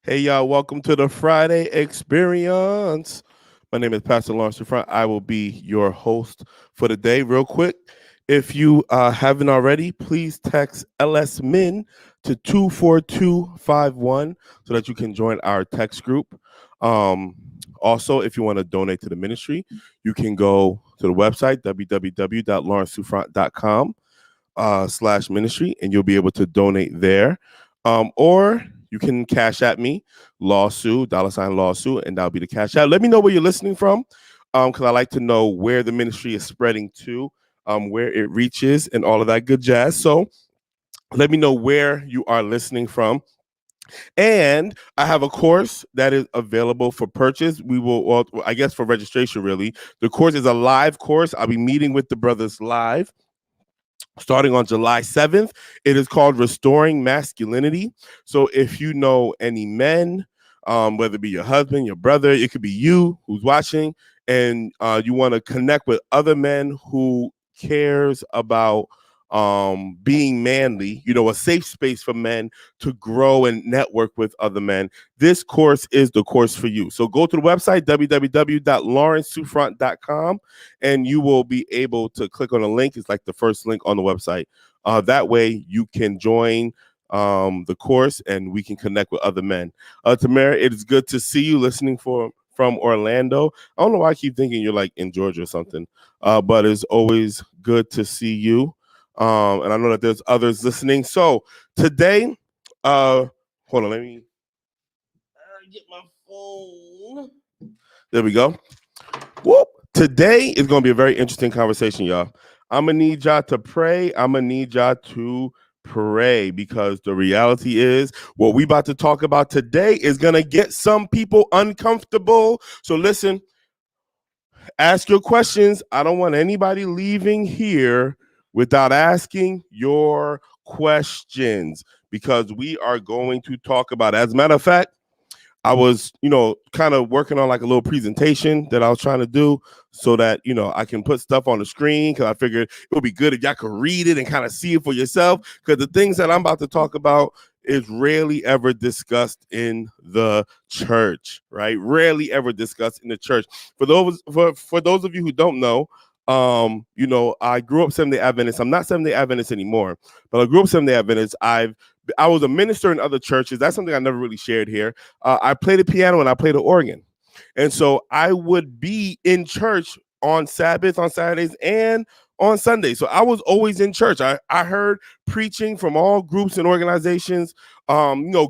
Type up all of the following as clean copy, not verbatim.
Hey, y'all, welcome to the Friday Experience. My name is Pastor Lawrence Front. I will be your host for the day. Real quick, if you haven't already, please text LSMin to 24251 so that you can join our text group. Also, if you want to donate to the ministry, you can go to the website, www.lawrencesouffront.com/ministry, and you'll be able to donate there. Or you can cash at me, lawsuit, $lawsuit, and that'll be the cash out. Let me know where you're listening from, because I like to know where the ministry is spreading to, where it reaches, and all of that good jazz. So let me know where you are listening from. And I have a course that is available for purchase. We will, well, I guess for registration, really. The course is a live course. I'll be meeting with the brothers live starting on July 7th. It is called Restoring Masculinity. So if you know any men, whether it be your husband, your brother, it could be you who's watching, and you want to connect with other men who cares about being manly, a safe space for men to grow and network with other men, this course is the course for you. So go to the website, www.lawrencesouffront.com, and you will be able to click on a link. It's like the first link on the website. That way you can join the course and we can connect with other men. Tamara, it is good to see you listening from Orlando. I don't know why I keep thinking you're like in Georgia or something, but it's always good to see you. And I know that there's others listening. So today, hold on, let me get my phone. There we go. Whoop. Today is going to be a very interesting conversation, y'all. I'm going to need y'all to pray. Because the reality is what we about to talk about today is going to get some people uncomfortable. So listen, ask your questions. I don't want anybody leaving here without asking your questions, because we are going to talk about it. As a matter of fact, I was, kind of working on like a little presentation that I was trying to do so that, I can put stuff on the screen, because I figured it would be good if y'all could read it and kind of see it for yourself, because the things that I'm about to talk about is rarely ever discussed in the church, right? Rarely ever discussed in the church. For those of you who don't know, I grew up Seventh-day Adventist. I'm not Seventh-day Adventist anymore, but I grew up Seventh-day Adventist. I was a minister in other churches. That's something I never really shared here. I played the piano and I played the organ. And so I would be in church on Sabbath, on Saturdays, and on Sundays. So I was always in church. I heard preaching from all groups and organizations,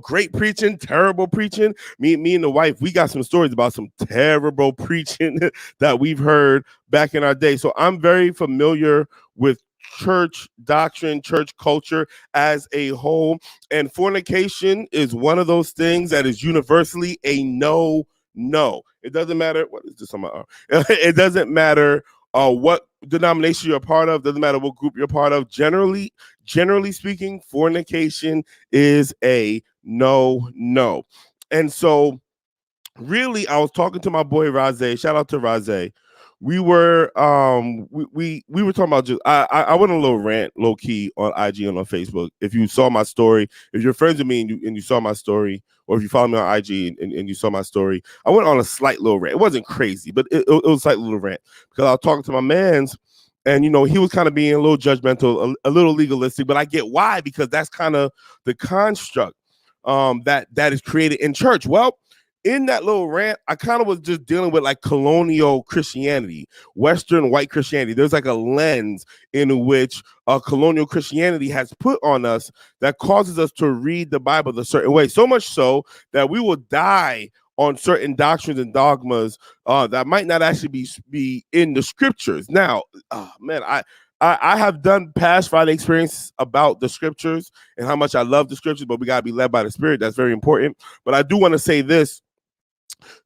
great preaching, terrible preaching. Me and the wife, we got some stories about some terrible preaching that we've heard back in our day. So I'm very familiar with church doctrine, church culture as a whole. And fornication is one of those things that is universally a no. It doesn't matter. What is this on my arm? It doesn't matter what denomination you're a part of. Doesn't matter what group you're a part of. Generally speaking, fornication is a no. And so really, I was talking to my boy Razé. Shout out to Razé. We were we were talking about just I went on a little rant, low key, on IG and on Facebook. If you saw my story, if you're friends with me and you saw my story, or if you follow me on IG and you saw my story, I went on a slight little rant. It wasn't crazy, but it was a slight little rant, because I was talking to my mans, and he was kind of being a little judgmental, a little legalistic. But I get why, because that's kind of the construct that is created in church. Well, in that little rant, I kind of was just dealing with like colonial Christianity, Western white Christianity. There's like a lens in which colonial Christianity has put on us that causes us to read the Bible a certain way. So much so that we will die on certain doctrines and dogmas that might not actually be in the scriptures. Now, man, I have done past Friday experiences about the scriptures and how much I love the scriptures, but we got to be led by the Spirit. That's very important. But I do want to say this.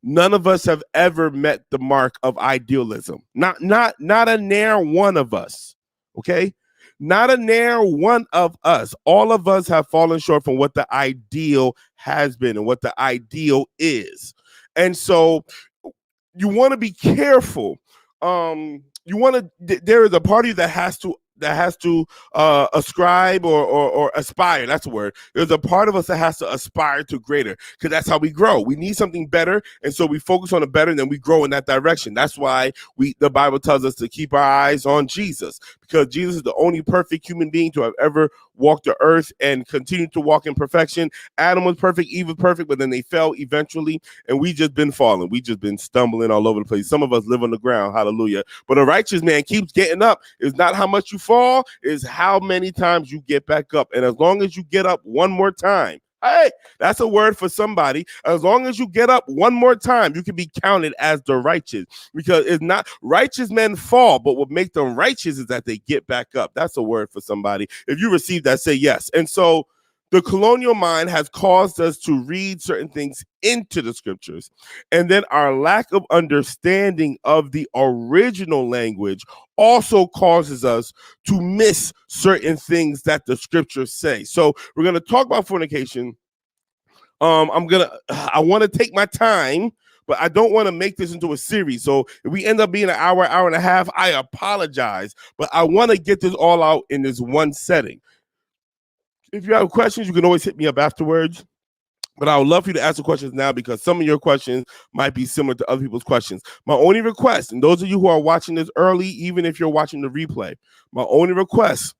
None of us have ever met the mark of idealism. Not a near one of us. Okay? Not a near one of us. All of us have fallen short from what the ideal has been and what the ideal is. And so you want to be careful. You there is a part of you that has to ascribe or aspire. That's the word. There's a part of us that has to aspire to greater, because that's how we grow. We need something better, and so we focus on the better, and then we grow in that direction. That's why the Bible tells us to keep our eyes on Jesus, because Jesus is the only perfect human being to have ever walked the earth and continued to walk in perfection. Adam was perfect, Eve was perfect, but then they fell eventually, and we just been falling. We just been stumbling all over the place. Some of us live on the ground, hallelujah. But a righteous man keeps getting up. It's not how much you fall, it's how many times you get back up. And as long as you get up one more time, hey, that's a word for somebody. As long as you get up one more time, you can be counted as the righteous, because it's not righteous men fall, but what makes them righteous is that they get back up. That's a word for somebody. If you receive that, say yes. And so the colonial mind has caused us to read certain things into the scriptures. And then our lack of understanding of the original language also causes us to miss certain things that the scriptures say. So we're going to talk about fornication. I want to take my time, but I don't want to make this into a series. So if we end up being an hour and a half, I apologize. But I want to get this all out in this one setting. If you have questions, you can always hit me up afterwards. But I would love for you to ask the questions now, because some of your questions might be similar to other people's questions. My only request, and those of you who are watching this early, even if you're watching the replay, my only request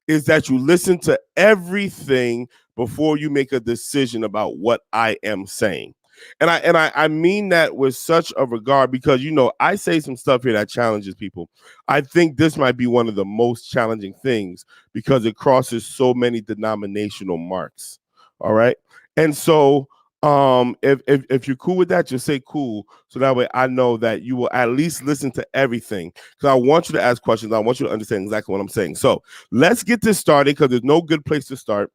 is that you listen to everything before you make a decision about what I am saying. And I mean that with such a regard, because, I say some stuff here that challenges people. I think this might be one of the most challenging things, because it crosses so many denominational marks. All right. And so if you're cool with that, just say cool. So that way I know that you will at least listen to everything, because I want you to ask questions. I want you to understand exactly what I'm saying. So let's get this started, because there's no good place to start.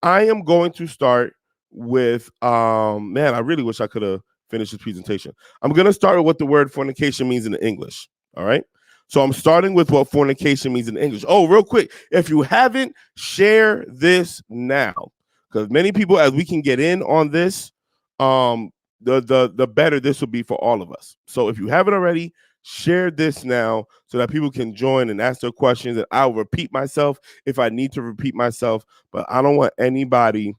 I am going to start with, I really wish I could have finished this presentation. I'm going to start with what the word fornication means in English. All right. So I'm starting with what fornication means in English. Oh, real quick. If you haven't, share this now, because many people, as we can get in on this, the better this will be for all of us. So if you haven't already, share this now so that people can join and ask their questions. And I'll repeat myself if I need to repeat myself, but I don't want anybody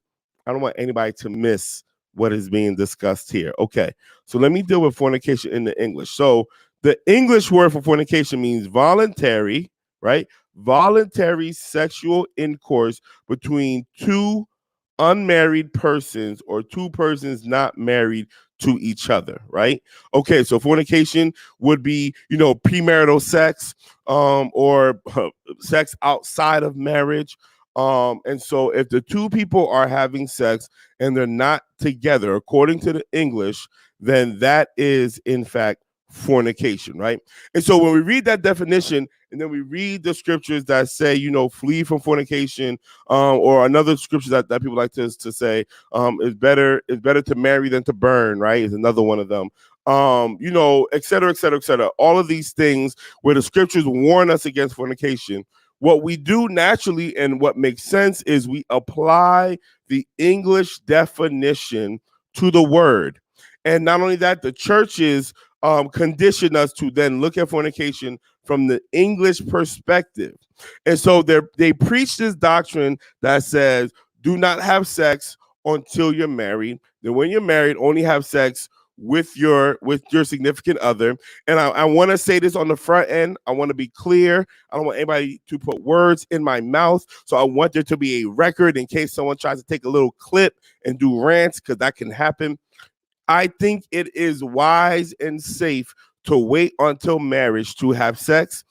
to miss what is being discussed here. Okay, so let me deal with fornication in the English. So the English word for fornication means voluntary, right? Voluntary sexual intercourse between two unmarried persons, or two persons not married to each other, right? Okay, so fornication would be, premarital sex, or sex outside of marriage. And so if the two people are having sex and they're not together, according to the English, then that is in fact fornication, right? And so when we read that definition, and then we read the scriptures that say, flee from fornication, or another scripture that people like to say, it's better to marry than to burn, right? Is another one of them. Et cetera, et cetera, et cetera. All of these things where the scriptures warn us against fornication. What we do naturally, and what makes sense, is we apply the English definition to the word. And not only that, the churches condition us to then look at fornication from the English perspective. And so they preach this doctrine that says, do not have sex until you're married. Then when you're married, only have sex with your significant other. And I want to say this on the front end. I want to be clear. I don't want anybody to put words in my mouth. So I want there to be a record in case someone tries to take a little clip and do rants, because that can happen. I think it is wise and safe to wait until marriage to have sex.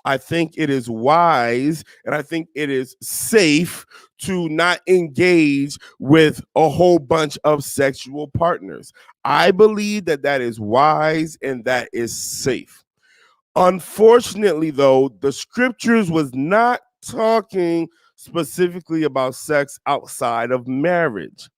I think it is wise, and I think it is safe to not engage with a whole bunch of sexual partners. I believe that is wise and that is safe. Unfortunately, though, the scriptures was not talking specifically about sex outside of marriage.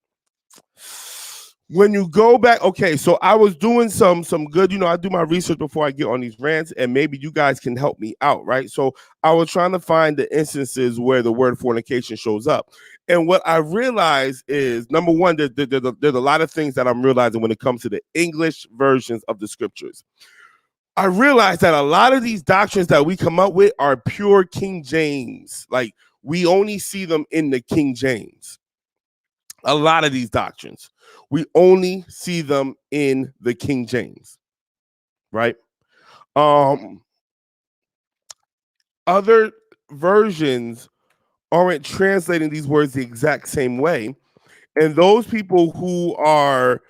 When you go back, okay, so I was doing some good, I do my research before I get on these rants, and maybe you guys can help me out, right? So I was trying to find the instances where the word fornication shows up. And what I realized is, number one, there's a lot of things that I'm realizing when it comes to the English versions of the scriptures. I realized that a lot of these doctrines that we come up with are pure King James. Like, we only see them in the King James. A lot of these doctrines, we only see them in the King James, right? Other versions aren't translating these words the exact same way. And those people who are,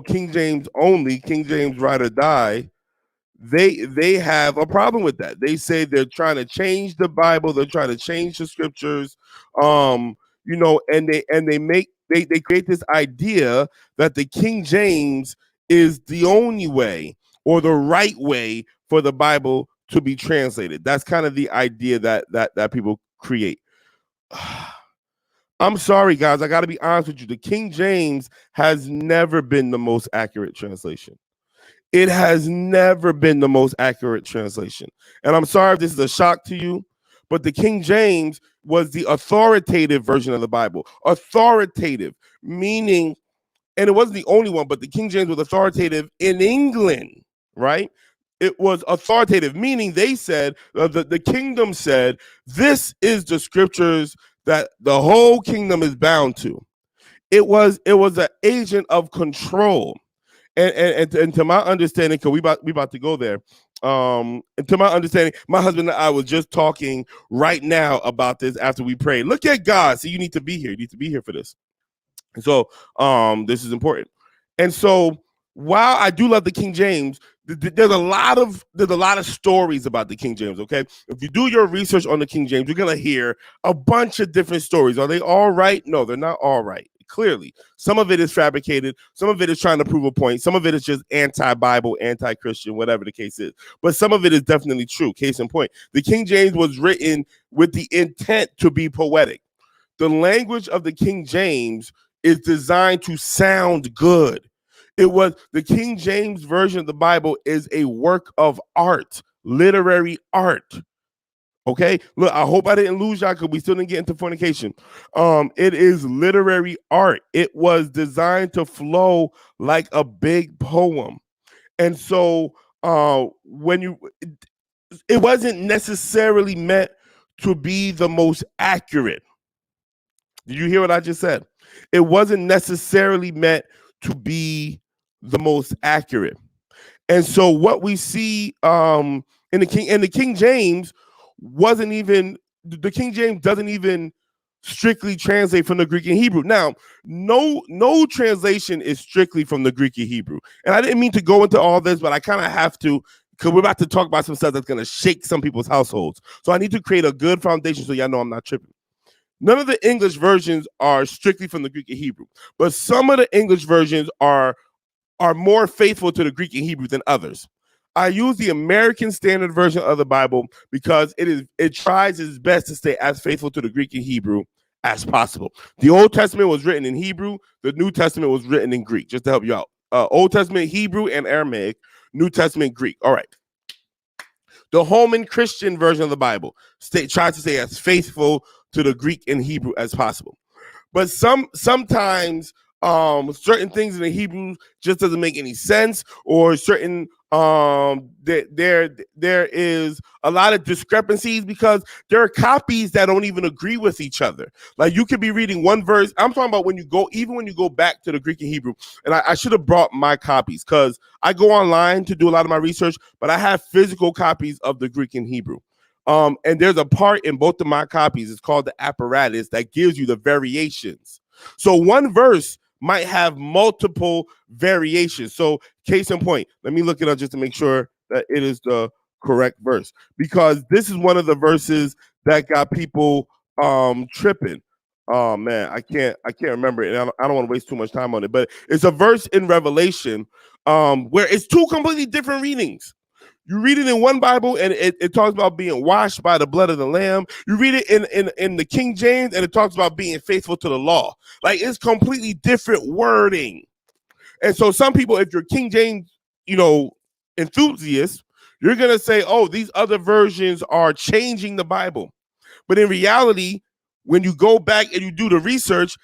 King James only, King James ride or die, they have a problem with that. They say they're trying to change the Bible, they're trying to change the scriptures, and they create this idea that the King James is the only way or the right way for the Bible to be translated. That's kind of the idea that people create. I'm sorry, guys. I got to be honest with you. The King James has never been the most accurate translation. It has never been the most accurate translation. And I'm sorry if this is a shock to you, but the King James was the authoritative version of the Bible. Authoritative, meaning, and it wasn't the only one, but the King James was authoritative in England, right? It was authoritative, meaning they said, the kingdom said, this is the scriptures that the whole kingdom is bound to. It was an agent of control. And to my understanding, because we about to go there. And to my understanding, my husband and I was just talking right now about this after we prayed. Look at God. See, you need to be here. You need to be here for this. And so this is important. And so while I do love the King James, there's a lot of stories about the King James. Okay, if you do your research on the King James, you're gonna hear a bunch of different stories. Are they all right? No, they're not all right. Clearly, some of it is fabricated, some of it is trying to prove a point, some of it is just anti-Bible, anti-Christian, whatever the case is. But some of it is definitely true. Case in point, the King James was written with the intent to be poetic. The language of the King James is designed to sound good. It was the King James version of the Bible is a work of art, literary art. Okay, look, I hope I didn't lose y'all because we still didn't get into fornication. It is literary art. It was designed to flow like a big poem. And so it wasn't necessarily meant to be the most accurate. Did you hear what I just said? It wasn't necessarily meant to be the most accurate. And so what we see in the King James wasn't even, the King James doesn't even strictly translate from the Greek and Hebrew. Now, no translation is strictly from the Greek and Hebrew. And I didn't mean to go into all this, but I kind of have to, because we're about to talk about some stuff that's going to shake some people's households. So I need to create a good foundation so y'all know I'm not tripping. None of the English versions are strictly from the Greek and Hebrew, but some of the English versions are more faithful to the Greek and Hebrew than others. I use the American Standard Version of the Bible because it tries its best to stay as faithful to the Greek and Hebrew as possible. The Old Testament was written in Hebrew. The New Testament was written in Greek, just to help you out. Old Testament, Hebrew and Aramaic. New Testament, Greek. All right. The Holman Christian version of the Bible tries to stay as faithful to the Greek and Hebrew as possible. But sometimes certain things in the Hebrew just doesn't make any sense, or certain there is a lot of discrepancies because there are copies that don't even agree with each other. Like, you could be reading one verse. I'm talking about when you go back to the Greek and Hebrew. And I should have brought my copies because I go online to do a lot of my research, but I have physical copies of the Greek and Hebrew. And there's a part in both of my copies, it's called the apparatus, that gives you the variations. So one verse might have multiple variations. So case in point, let me look it up just to make sure that it is the correct verse, because this is one of the verses that got people tripping. Oh man, I can't remember it. And I don't want to waste too much time on it, but it's a verse in Revelation where it's two completely different readings. You read it in one Bible and it talks about being washed by the blood of the Lamb. You read it in the King James and it talks about being faithful to the law. Like, it's completely different wording. And so some people, if you're King James, enthusiasts, you're going to say, oh, these other versions are changing the Bible. But in reality, when you go back and you do the research,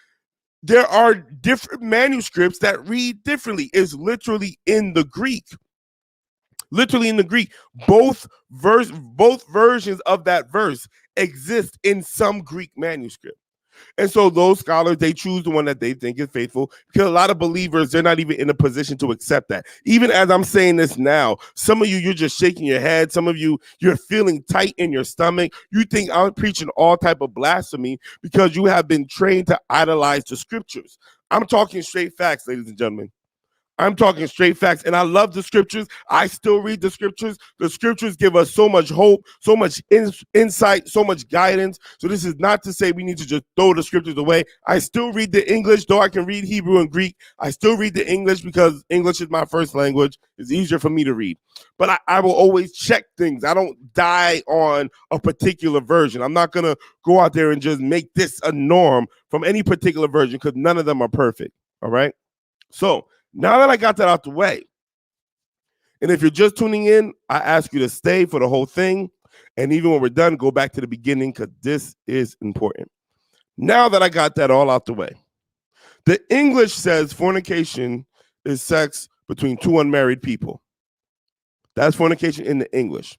there are different manuscripts that read differently. It's literally in the Greek. Literally in the Greek, both versions of that verse exist in some Greek manuscript. And so those scholars, they choose the one that they think is faithful, because a lot of believers, they're not even in a position to accept that. Even as I'm saying this now, some of you, you're just shaking your head. Some of you, you're feeling tight in your stomach. You think I'm preaching all type of blasphemy because you have been trained to idolize the scriptures. I'm talking straight facts, ladies and gentlemen. I'm talking straight facts, and I love the scriptures. I still read the scriptures. The scriptures give us so much hope, so much insight, so much guidance. So this is not to say we need to just throw the scriptures away. I still read the English, though I can read Hebrew and Greek. I still read the English because English is my first language. It's easier for me to read. But I will always check things. I don't die on a particular version. I'm not going to go out there and just make this a norm from any particular version, because none of them are perfect, all right? So now that I got that out the way, and if you're just tuning in, I ask you to stay for the whole thing. And even when we're done, go back to the beginning, because this is important. Now that I got that all out the way, the English says fornication is sex between two unmarried people. That's fornication in the English.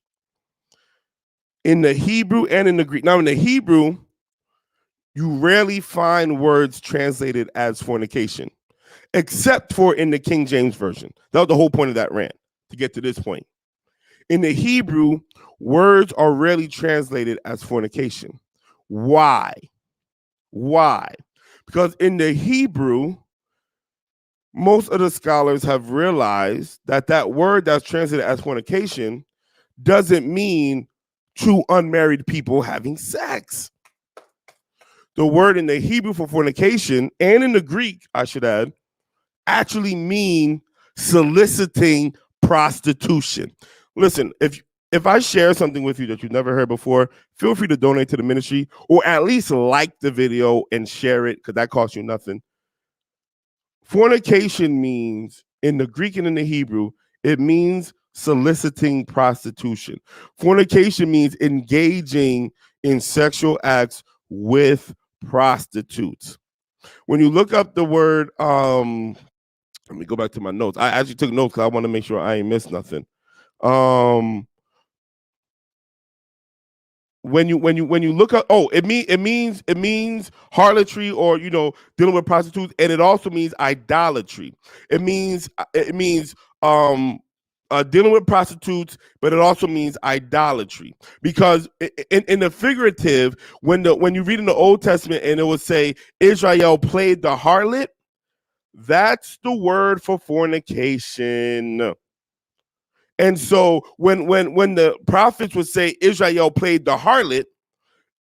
In the Hebrew and in the Greek. Now, in the Hebrew, you rarely find words translated as fornication, except for in the King James Version. That was the whole point of that rant, to get to this point. In the Hebrew, words are rarely translated as fornication. Why? Why? Because in the Hebrew, most of the scholars have realized that that word that's translated as fornication doesn't mean two unmarried people having sex. The word in the Hebrew for fornication, and in the Greek, I should add, actually mean soliciting prostitution. Listen, if I share something with you that you've never heard before, feel free to donate to the ministry, or at least like the video and share it, because that costs you nothing. Fornication means, in the Greek and in the Hebrew, it means soliciting prostitution. Fornication means engaging in sexual acts with prostitutes. When you look up the word, let me go back to my notes. I actually took notes because I want to make sure I ain't missed nothing. When you look up, it means harlotry, or dealing with prostitutes, and it also means idolatry. It means dealing with prostitutes, but it also means idolatry, because in the figurative, when you read in the Old Testament and it would say Israel played the harlot, that's the word for fornication. And so when the prophets would say Israel played the harlot,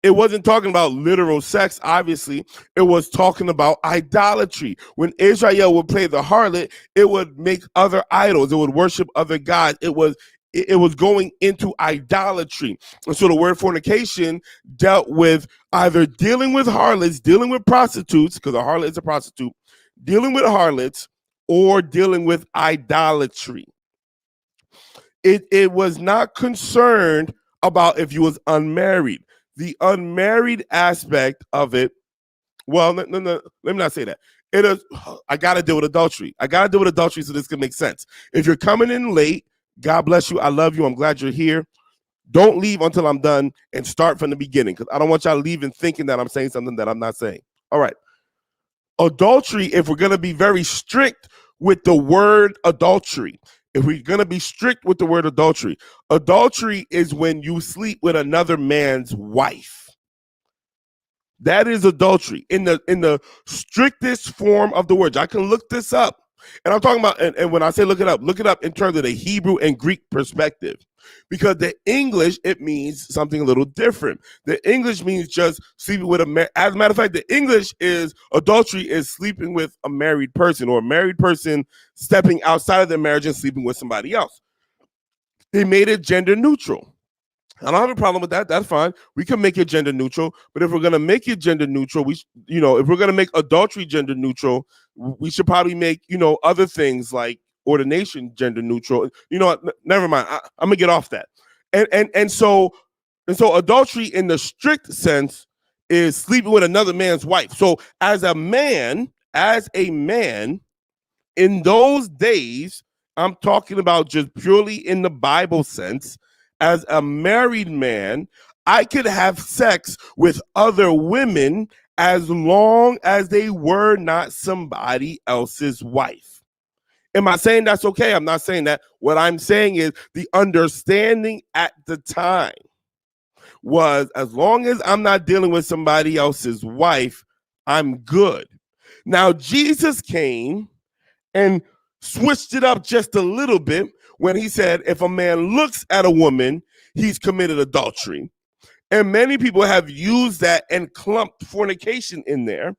it wasn't talking about literal sex, obviously. It was talking about idolatry. When Israel would play the harlot, it would make other idols. It would worship other gods. It was going into idolatry. And so the word fornication dealt with either dealing with harlots, dealing with prostitutes, because a harlot is a prostitute, dealing with harlots, or dealing with idolatry. It was not concerned about if you was unmarried. The unmarried aspect of it, well, no, let me not say that. It is, I got to deal with adultery. I got to deal with adultery so this can make sense. If you're coming in late, God bless you. I love you. I'm glad you're here. Don't leave until I'm done, and start from the beginning, because I don't want y'all leaving thinking that I'm saying something that I'm not saying. All right. Adultery, if we're going to be very strict with the word adultery, adultery is when you sleep with another man's wife. That is adultery in the strictest form of the word. I can look this up. And I'm talking about, and when I say look it up in terms of the Hebrew and Greek perspective. Because the English, it means something a little different. The English means just sleeping with as a matter of fact, the English is adultery is sleeping with a married person, or a married person stepping outside of their marriage and sleeping with somebody else. They made it gender neutral. I don't have a problem with that. That's fine. We can make it gender neutral. But if we're going to make it gender neutral, if we're going to make adultery gender neutral, we should probably make, other things like ordination gender neutral. Never mind. I'm going to get off that. And so adultery in the strict sense is sleeping with another man's wife. So as a man, in those days, I'm talking about just purely in the Bible sense. As a married man, I could have sex with other women as long as they were not somebody else's wife. Am I saying that's okay? I'm not saying that. What I'm saying is the understanding at the time was, as long as I'm not dealing with somebody else's wife, I'm good. Now, Jesus came and switched it up just a little bit when he said, if a man looks at a woman, he's committed adultery. And many people have used that and clumped fornication in there.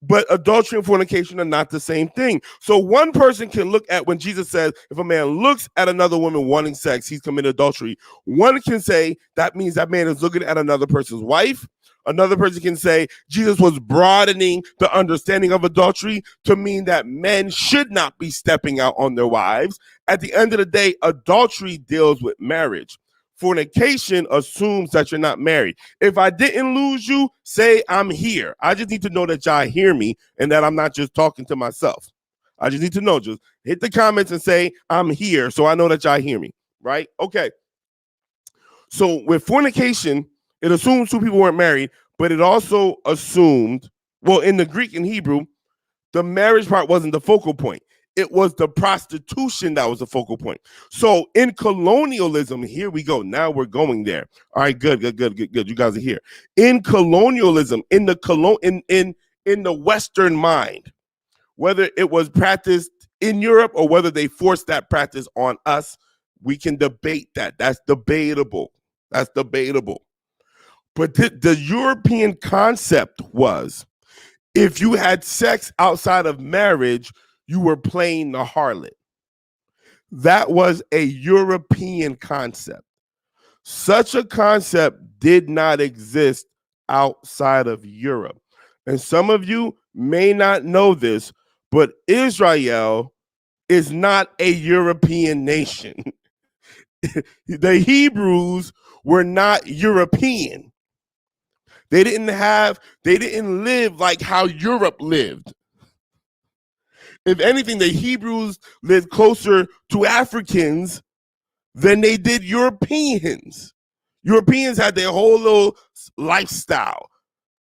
But adultery and fornication are not the same thing. So one person can look at, when Jesus says, if a man looks at another woman wanting sex, he's committed adultery. One can say that means that man is looking at another person's wife. Another person can say Jesus was broadening the understanding of adultery to mean that men should not be stepping out on their wives. At the end of the day, adultery deals with marriage. Fornication assumes that you're not married. If I didn't lose you, say I'm here. I just need to know that y'all hear me and that I'm not just talking to myself. I just need to know. Just hit the comments and say I'm here so I know that y'all hear me, right? Okay. So with fornication, it assumes two people weren't married, but it also assumed, well, in the Greek and Hebrew, the marriage part wasn't the focal point. It was the prostitution that was the focal point. So in colonialism, here we go. Now we're going there. All right, good. You guys are here. In colonialism, in the Western mind, whether it was practiced in Europe or whether they forced that practice on us, we can debate that. That's debatable. But the European concept was, if you had sex outside of marriage, you were playing the harlot. That was a European concept. Such a concept did not exist outside of Europe. And some of you may not know this, but Israel is not a European nation. The Hebrews were not European. They didn't live like how Europe lived. If anything, the Hebrews lived closer to Africans than they did Europeans. Europeans had their whole little lifestyle.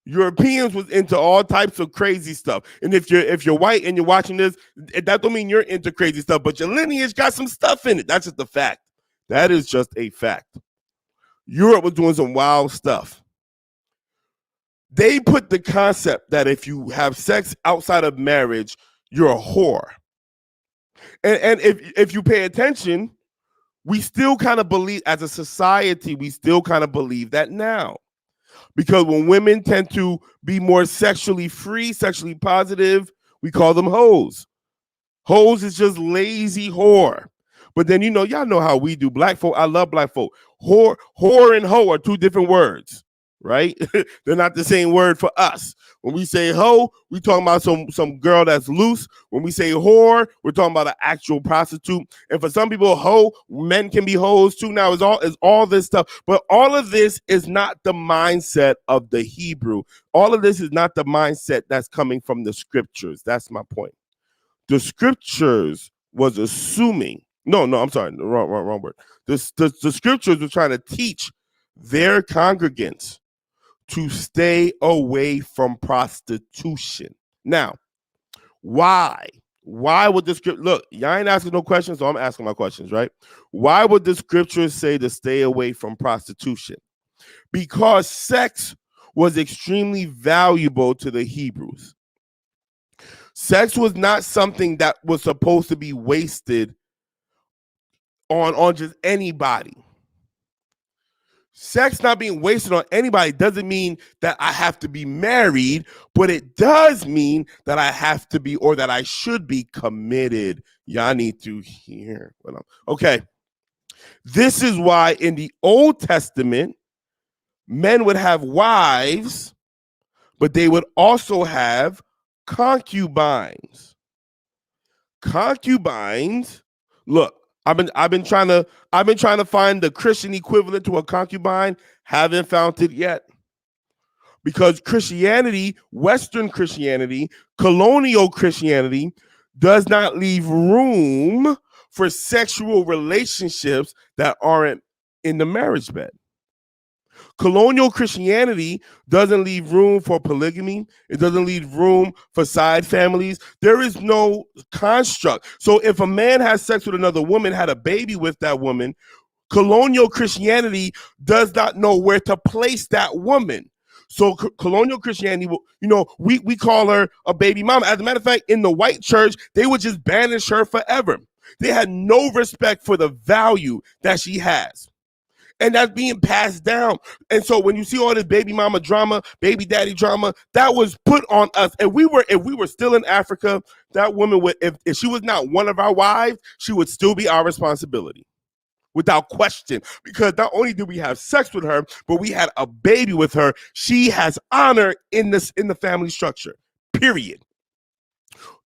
Europeans was into all types of crazy stuff. And if you're white and you're watching this, that don't mean you're into crazy stuff, but your lineage got some stuff in it. That's just a fact. That is just a fact. Europe was doing some wild stuff. They put the concept that if you have sex outside of marriage, you're a whore. And if you pay attention, we still kind of believe, as a society, we still kind of believe that now. Because when women tend to be more sexually free, sexually positive, we call them hoes. Hoes is just lazy whore. But then, y'all know how we do. Black folk, I love black folk. Whore and hoe are two different words, right? They're not the same word for us. When we say hoe, we talking about some girl that's loose. When we say whore, we're talking about an actual prostitute. And for some people, hoe, men can be hoes too. Now, it's all this stuff. But all of this is not the mindset of the Hebrew. All of this is not the mindset that's coming from the scriptures. That's my point. The scriptures was assuming, I'm sorry, wrong word. The scriptures were trying to teach their congregants to stay away from prostitution. Now, why? Why would the script, look, y'all ain't asking no questions, so I'm asking my questions, right? Why would the scriptures say to stay away from prostitution? Because sex was extremely valuable to the Hebrews. Sex was not something that was supposed to be wasted on just anybody. Sex not being wasted on anybody doesn't mean that I have to be married, but it does mean that I have to be, or that I should be, committed. Y'all need to hear what I'm okay. This is why in the Old Testament, men would have wives, but they would also have concubines. Concubines, look, I've been trying to find the Christian equivalent to a concubine. Haven't found it yet. Because Christianity, Western Christianity, colonial Christianity, does not leave room for sexual relationships that aren't in the marriage bed. Colonial Christianity doesn't leave room for polygamy. It doesn't leave room for side families. There is no construct. So if a man has sex with another woman, had a baby with that woman, colonial Christianity does not know where to place that woman. So colonial Christianity, we call her a baby mama. As a matter of fact, in the white church, they would just banish her forever. They had no respect for the value that she has. And that's being passed down. And so when you see all this baby mama drama, baby daddy drama, that was put on us. And if we were still in Africa, that woman would, if she was not one of our wives, she would still be our responsibility. Without question, because not only did we have sex with her, but we had a baby with her. She has honor in the family structure, period.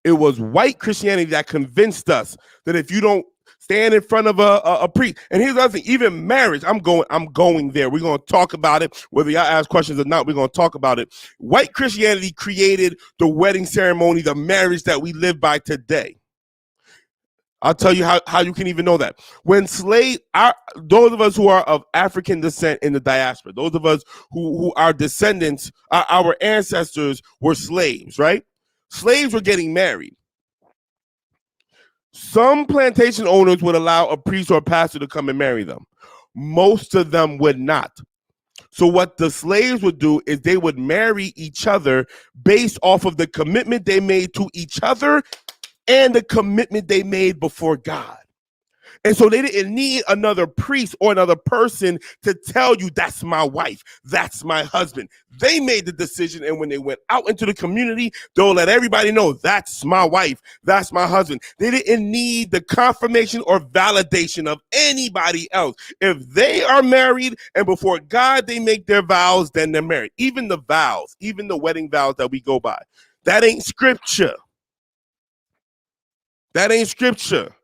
It was white Christianity that convinced us that if you don't stand in front of a priest, and here's the other thing, even marriage, I'm going there. We're going to talk about it, whether y'all ask questions or not, we're going to talk about it. White Christianity created the wedding ceremony, the marriage that we live by today. I'll tell you how you can even know that. When those of us who are of African descent in the diaspora, those of us who are descendants, our ancestors were slaves, right? Slaves were getting married. Some plantation owners would allow a priest or a pastor to come and marry them. Most of them would not. So what the slaves would do is they would marry each other based off of the commitment they made to each other and the commitment they made before God. And so they didn't need another priest or another person to tell you, that's my wife, that's my husband. They made the decision, and when they went out into the community, they'll let everybody know, that's my wife, that's my husband. They didn't need the confirmation or validation of anybody else. If they are married and before God they make their vows, then they're married. Even the vows, even the wedding vows that we go by, that ain't scripture. That ain't scripture.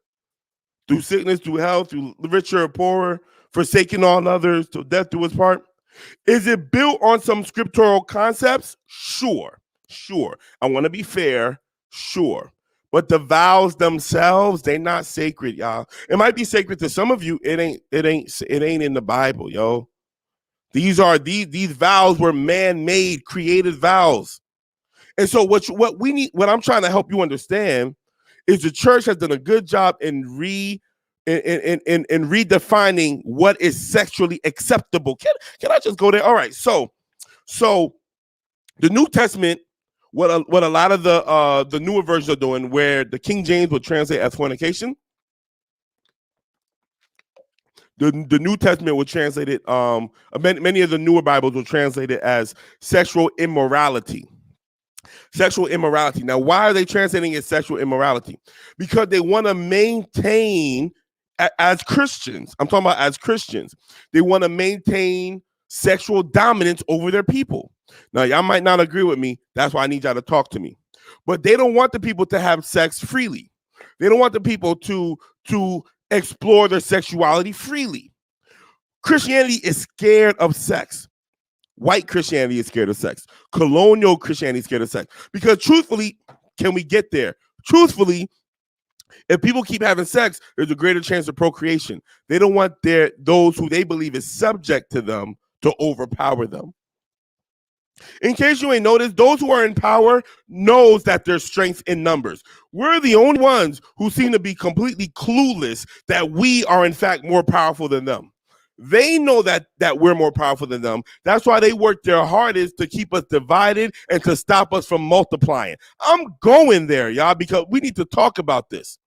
Through sickness, through health, through richer or poorer, forsaking all others, till death do us part. Is it built on some scriptural concepts? Sure. I want to be fair. Sure. But the vows themselves, they're not sacred, y'all. It might be sacred to some of you. It ain't in the Bible, yo. These vows were man-made, created vows. And so what I'm trying to help you understand is the church has done a good job in redefining what is sexually acceptable. Can I just go there? All right. So the New Testament, what a lot of the newer versions are doing, where the King James would translate as fornication, the New Testament would translate it. Many of the newer Bibles will translate it as sexual immorality. Sexual immorality. Now, why are they translating it sexual immorality? Because they want to maintain, as Christians, I'm talking about as Christians, they want to maintain sexual dominance over their people. Now, y'all might not agree with me. That's why I need y'all to talk to me. But they don't want the people to have sex freely. They don't want the people to explore their sexuality freely. Christianity is scared of sex. White Christianity is scared of sex. Colonial Christianity is scared of sex. Because truthfully, can we get there? Truthfully, if people keep having sex, there's a greater chance of procreation. They don't want those who they believe is subject to them to overpower them. In case you ain't noticed, those who are in power knows that there's strength in numbers. We're the only ones who seem to be completely clueless that we are in fact more powerful than them. They know that we're more powerful than them. That's why they work their hardest to keep us divided and to stop us from multiplying. I'm going there, y'all, because we need to talk about this.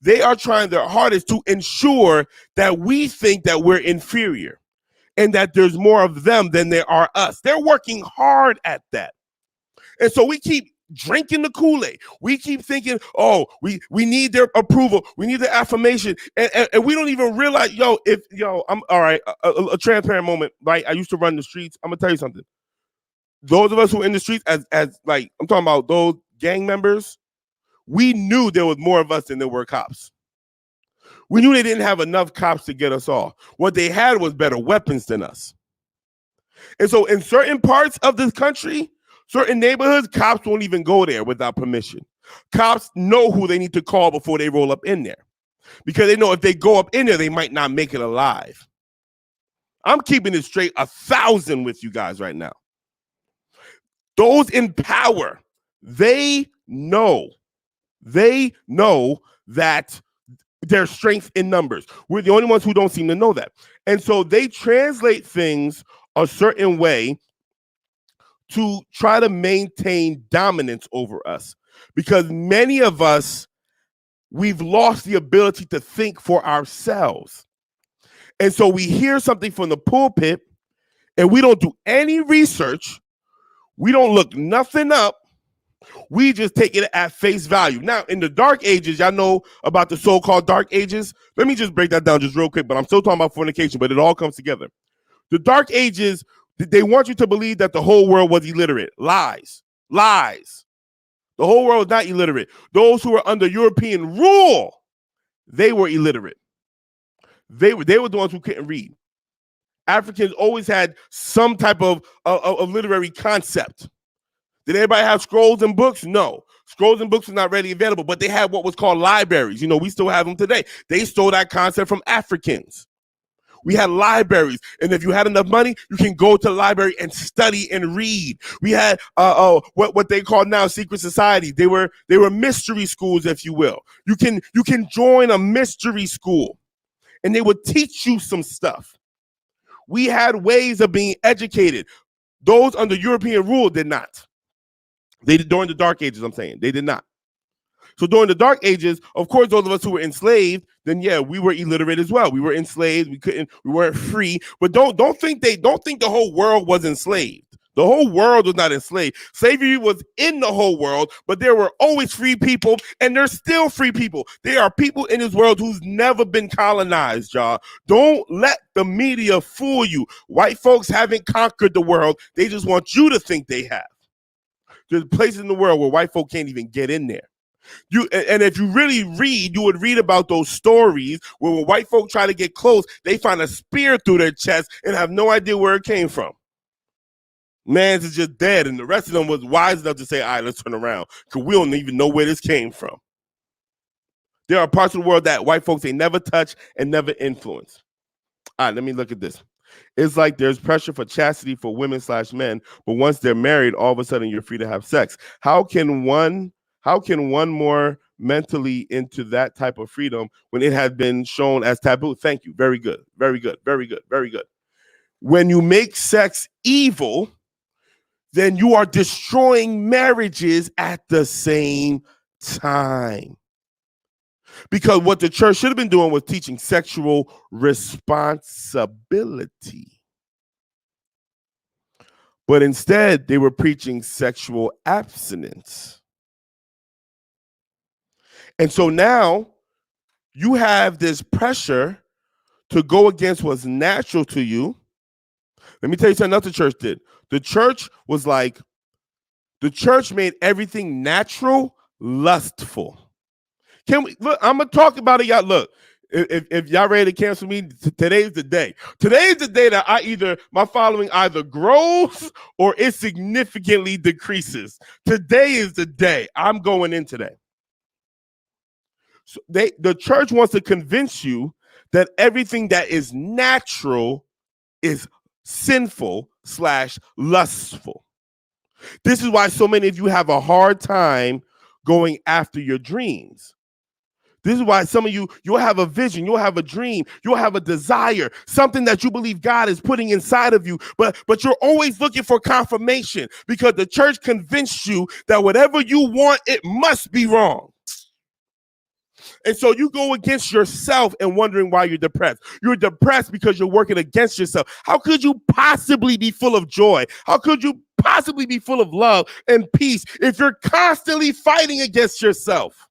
They are trying their hardest to ensure that we think that we're inferior and that there's more of them than there are us. They're working hard at that. And so we keep drinking the Kool-Aid. We keep thinking, oh, we need their approval. We need their affirmation. And we don't even realize, I'm all right, a transparent moment, right? I used to run the streets. I'm going to tell you something. Those of us who are in the streets, as like, I'm talking about those gang members, we knew there was more of us than there were cops. We knew they didn't have enough cops to get us all. What they had was better weapons than us. And so in certain parts of this country, certain neighborhoods, cops won't even go there without permission. Cops know who they need to call before they roll up in there. because they know if they go up in there, they might not make it alive. I'm keeping it straight 1,000 with you guys right now. Those in power, they know that there's strength in numbers. We're the only ones who don't seem to know that. And so they translate things a certain way to try to maintain dominance over us. Because many of us, we've lost the ability to think for ourselves. And so we hear something from the pulpit and we don't do any research. We don't look nothing up. We just take it at face value. Now, in the dark ages, y'all know about the so-called dark ages. Let me just break that down just real quick, but I'm still talking about fornication, but it all comes together. The dark ages, they want you to believe that the whole world was illiterate. Lies. The whole world is not illiterate. Those who were under European rule, they were illiterate. They were the ones who couldn't read. Africans always had some type of literary concept. Did everybody have scrolls and books? No. Scrolls and books were not readily available, but they had what was called libraries. You know, we still have them today. They stole that concept from Africans. We had libraries, and if you had enough money, you can go to the library and study and read. We had what they call now secret societies. They were mystery schools, if you will. You can join a mystery school, and they would teach you some stuff. We had ways of being educated. Those under European rule did not. They did during the Dark Ages, I'm saying. They did not. So during the Dark Ages, of course, those of us who were enslaved, then yeah, we were illiterate as well. We were enslaved. We weren't free. But don't think the whole world was enslaved. The whole world was not enslaved. Slavery was in the whole world, but there were always free people, and there's still free people. There are people in this world who's never been colonized, y'all. Don't let the media fool you. White folks haven't conquered the world. They just want you to think they have. There's places in the world where white folk can't even get in there. And if you really read, you would read about those stories where when white folk try to get close, they find a spear through their chest and have no idea where it came from. Man's is just dead, and the rest of them was wise enough to say, all right, let's turn around, because we don't even know where this came from. There are parts of the world that white folks, they never touch and never influence. All right, let me look at this. It's like there's pressure for chastity for women/men, but once they're married, all of a sudden you're free to have sex. How can one more mentally into that type of freedom when it has been shown as taboo? Thank you. Very good. Very good. Very good. Very good. When you make sex evil, then you are destroying marriages at the same time. Because what the church should have been doing was teaching sexual responsibility. But instead, they were preaching sexual abstinence. And so now you have this pressure to go against what's natural to you. Let me tell you something else the church did. The church made everything natural lustful. Can we look? I'm gonna talk about it, y'all. Look, if y'all ready to cancel me, today's the day. Today's the day that my following either grows or it significantly decreases. Today is the day I'm going in today. So the church wants to convince you that everything that is natural is sinful/lustful. This is why so many of you have a hard time going after your dreams. This is why some of you'll have a vision, you'll have a dream, you'll have a desire, something that you believe God is putting inside of you, but you're always looking for confirmation because the church convinced you that whatever you want, it must be wrong. And so you go against yourself and wondering why you're depressed. You're depressed because you're working against yourself. How could you possibly be full of joy? How could you possibly be full of love and peace if you're constantly fighting against yourself?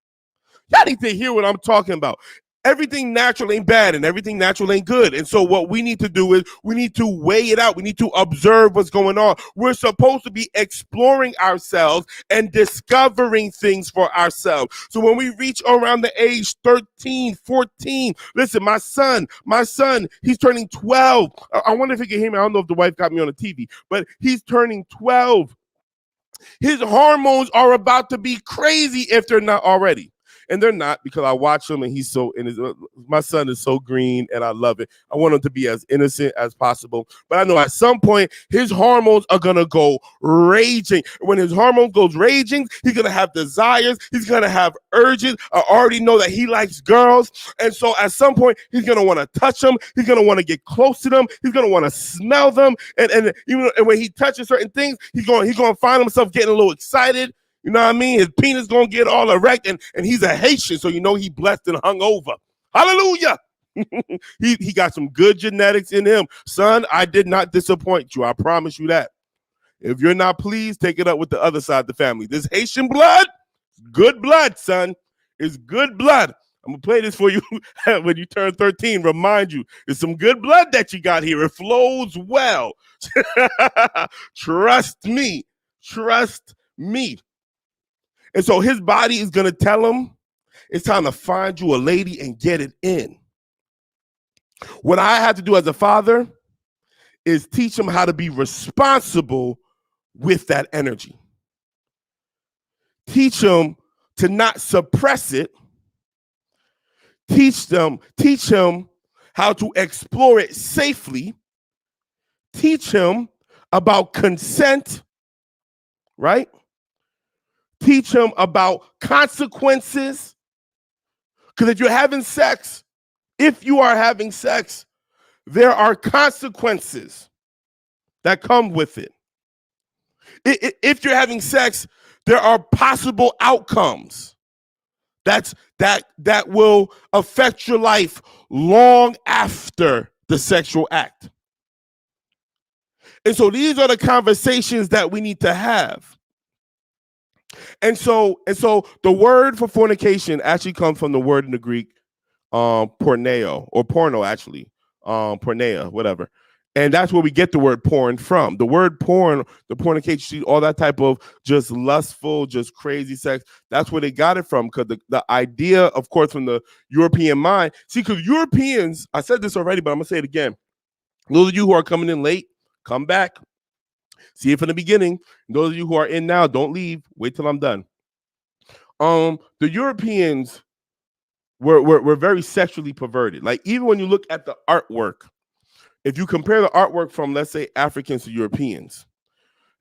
Y'all need to hear what I'm talking about. Everything natural ain't bad and everything natural ain't good. And so what we need to do is we need to weigh it out. We need to observe what's going on. We're supposed to be exploring ourselves and discovering things for ourselves. So when we reach around the age 13, 14, listen, my son, he's turning 12. I wonder if he can hear me. I don't know if the wife got me on the TV, but he's turning 12. His hormones are about to be crazy if they're not already. And they're not, because I watch him and he's so, my son is so green and I love it. I want him to be as innocent as possible. But I know at some point his hormones are going to go raging. When his hormones goes raging, he's going to have desires. He's going to have urges. I already know that he likes girls. And so at some point he's going to want to touch them. He's going to want to get close to them. He's going to want to smell them. And even when he touches certain things, he's going to find himself getting a little excited. You know what I mean? His penis going to get all erect, and he's a Haitian, so you know he blessed and hung over. Hallelujah. he got some good genetics in him. Son, I did not disappoint you. I promise you that. If you're not pleased, take it up with the other side of the family. This Haitian blood, good blood, son. It's good blood. I'm going to play this for you when you turn 13. Remind you, it's some good blood that you got here. It flows well. Trust me. Trust me. And so his body is going to tell him, it's time to find you a lady and get it in. What I have to do as a father is teach him how to be responsible with that energy. Teach him to not suppress it. Teach him how to explore it safely. Teach him about consent, right? Teach him about consequences. Because if you are having sex, there are consequences that come with it. If you're having sex, there are possible outcomes that will affect your life long after the sexual act. And so these are the conversations that we need to have. And so the word for fornication actually comes from the word in the Greek, porneo, or porno, actually, porneia, whatever. And that's where we get the word porn from. The word porn, the fornication, all that type of just lustful, just crazy sex. That's where they got it from. Because the idea, of course, from the European mind. See, because Europeans, I said this already, but I'm going to say it again. Those of you who are coming in late, come back. See it from the beginning. And those of you who are in now, don't leave. Wait till I'm done. The Europeans were very sexually perverted. Like, even when you look at the artwork, if you compare the artwork from, let's say, Africans to Europeans,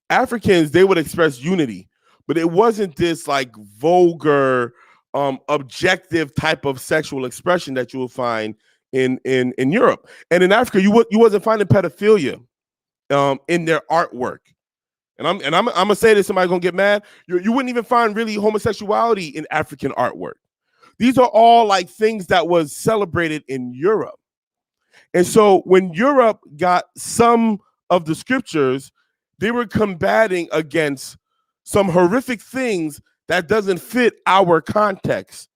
they would express unity, but it wasn't this like vulgar, objective type of sexual expression that you will find in Europe. And in Africa, you wasn't finding pedophilia in their artwork. And I'm gonna say this, somebody's gonna get mad. You wouldn't even find really homosexuality in African artwork. These are all like things that was celebrated in Europe. And so when Europe got some of the scriptures, they were combating against some horrific things that doesn't fit our context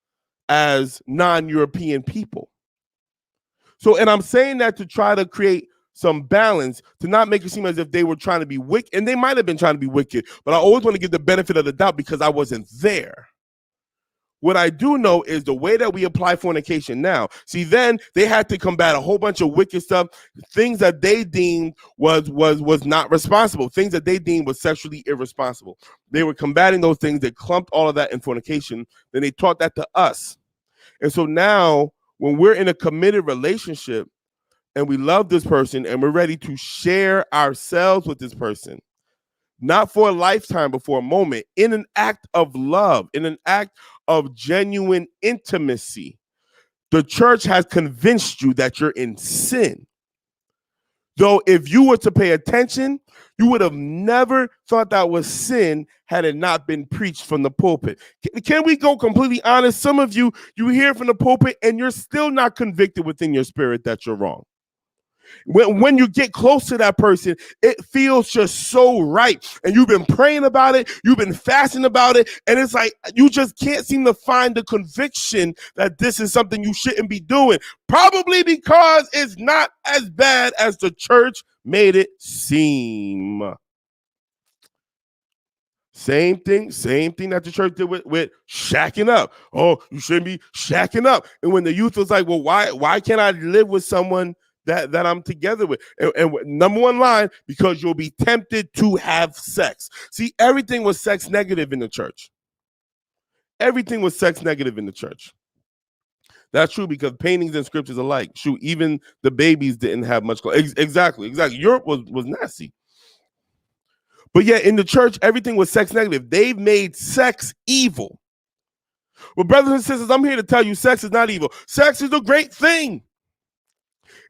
as non-European people. So, and I'm saying that to try to create some balance, to not make it seem as if they were trying to be wicked, and they might have been trying to be wicked, but I always want to give the benefit of the doubt because I wasn't there. What I do know is the way that we apply fornication now. See, then they had to combat a whole bunch of wicked stuff, things that they deemed was not responsible, things that they deemed was sexually irresponsible. They were combating those things. They clumped all of that in fornication. Then they taught that to us. And so now when we're in a committed relationship and we love this person and we're ready to share ourselves with this person, not for a lifetime, but for a moment, in an act of love, in an act of genuine intimacy, the church has convinced you that you're in sin. Though if you were to pay attention, you would have never thought that was sin had it not been preached from the pulpit. Can we go completely honest? Some of you hear from the pulpit and you're still not convicted within your spirit that you're wrong. When you get close to that person, it feels just so right. And you've been praying about it. You've been fasting about it. And it's like you just can't seem to find the conviction that this is something you shouldn't be doing. Probably because it's not as bad as the church made it seem. Same thing that the church did with shacking up. Oh, you shouldn't be shacking up. And when the youth was like, well, why can't I live with someone that I'm together with? And number one line, because you'll be tempted to have sex. See, everything was sex negative in the church. everything was sex negative in the church. That's true because paintings and scriptures alike. Shoot, even the babies didn't have much. Exactly. Europe was nasty. But yet in the church, everything was sex negative. They've made sex evil. Well, brothers and sisters, I'm here to tell you sex is not evil. Sex is a great thing.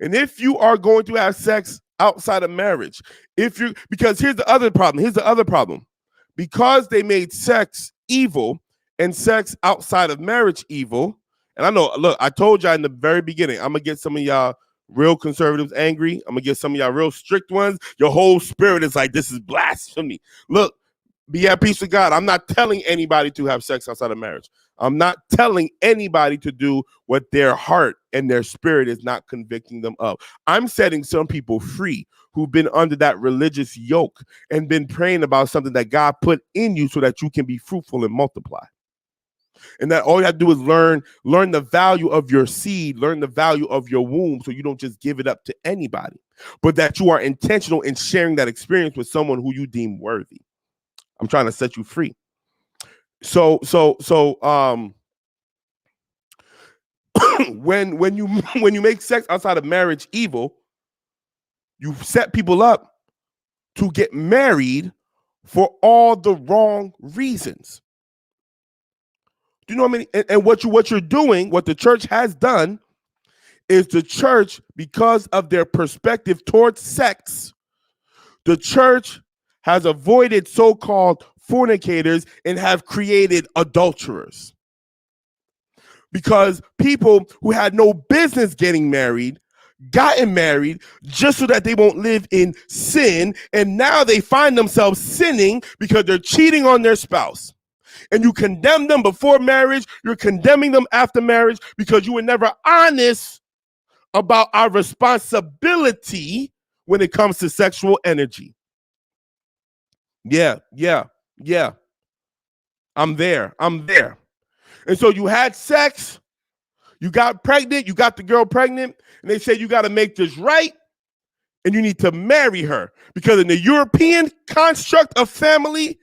And if you are going to have sex outside of marriage, because here's the other problem. Because they made sex evil and sex outside of marriage evil, and I know, look, I told y'all in the very beginning, I'm going to get some of y'all real conservatives angry. I'm going to get some of y'all real strict ones. Your whole spirit is like, this is blasphemy. Look, be at peace with God. I'm not telling anybody to have sex outside of marriage. I'm not telling anybody to do what their heart and their spirit is not convicting them of. I'm setting some people free who've been under that religious yoke and been praying about something that God put in you so that you can be fruitful and multiply. And that all you have to do is learn the value of your seed, learn the value of your womb, so you don't just give it up to anybody, but that you are intentional in sharing that experience with someone who you deem worthy. I'm trying to set you free. So when you make sex outside of marriage evil, you set people up to get married for all the wrong reasons. Do you know how many? And what you're doing, what the church has done, is the church, because of their perspective towards sex, the church has avoided so-called fornicators and have created adulterers. Because people who had no business getting married gotten married just so that they won't live in sin, and now they find themselves sinning because they're cheating on their spouse. And you condemn them before marriage, you're condemning them after marriage because you were never honest about our responsibility when it comes to sexual energy. Yeah. I'm there. And so you had sex, you got pregnant, you got the girl pregnant, and they say you got to make this right, and you need to marry her. Because in the European construct of family,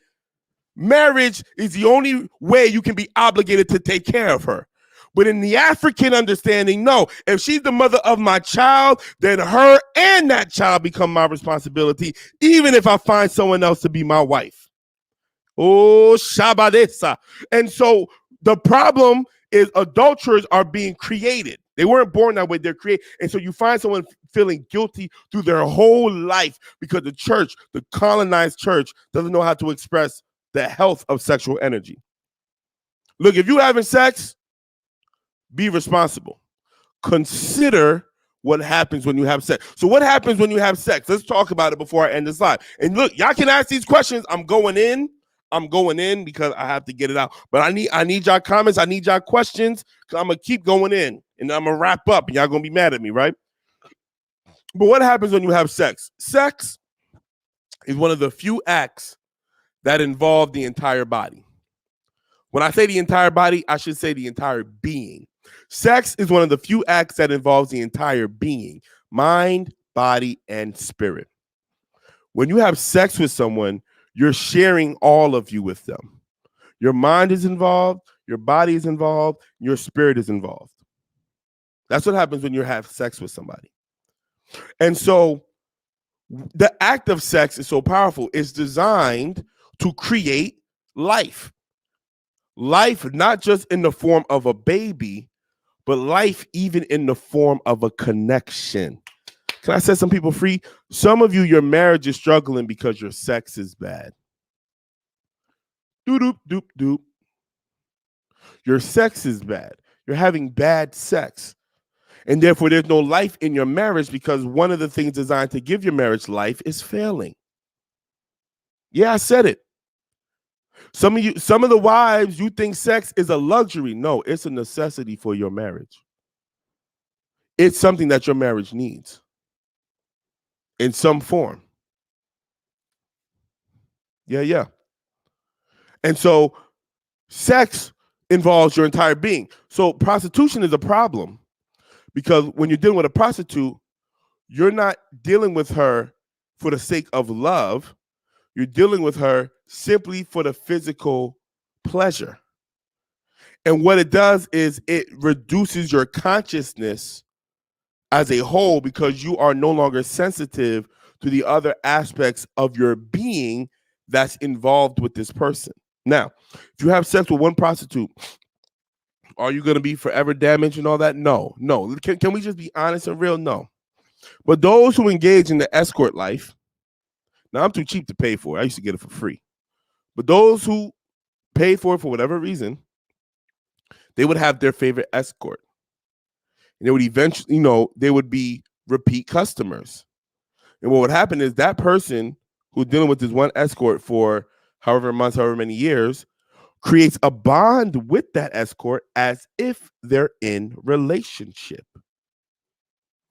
marriage is the only way you can be obligated to take care of her. But in the African understanding, no. If she's the mother of my child, then her and that child become my responsibility, even if I find someone else to be my wife. Oh, Shabadesa. And so the problem is adulterers are being created. They weren't born that way, they're created. And so you find someone feeling guilty through their whole life because the church, the colonized church, doesn't know how to express the health of sexual energy. Look, if you're having sex, be responsible. Consider what happens when you have sex. So what happens when you have sex? Let's talk about it before I end this live. And look, y'all can ask these questions. I'm going in because I have to get it out. But I need y'all comments. I need y'all questions because I'm going to keep going in. And I'm going to wrap up. And y'all going to be mad at me, right? But what happens when you have sex? Sex is one of the few acts that involve the entire body. When I say the entire body, I should say the entire being. Sex is one of the few acts that involves the entire being, mind, body, and spirit. When you have sex with someone, you're sharing all of you with them. Your mind is involved, your body is involved, your spirit is involved. That's what happens when you have sex with somebody. And so the act of sex is so powerful. It's designed to create life. Life, not just in the form of a baby, but life even in the form of a connection. Can I set some people free? Some of you, your marriage is struggling because your sex is bad. Doop, doop, doop. Your sex is bad. You're having bad sex. And therefore, there's no life in your marriage because one of the things designed to give your marriage life is failing. Yeah, I said it. Some of the wives, you think sex is a luxury. No, it's a necessity for your marriage. It's something that your marriage needs in some form. Yeah. And so sex involves your entire being. So prostitution is a problem because when you're dealing with a prostitute, you're not dealing with her for the sake of love. You're dealing with her simply for the physical pleasure. And what it does is it reduces your consciousness as a whole because you are no longer sensitive to the other aspects of your being that's involved with this person. Now, if you have sex with one prostitute, are you going to be forever damaged and all that? No. Can we just be honest and real? No. But those who engage in the escort life, now I'm too cheap to pay for it. I used to get it for free. But those who pay for it for whatever reason, they would have their favorite escort. And they would eventually, they would be repeat customers. And what would happen is that person who's dealing with this one escort for however months, however many years, creates a bond with that escort as if they're in relationship,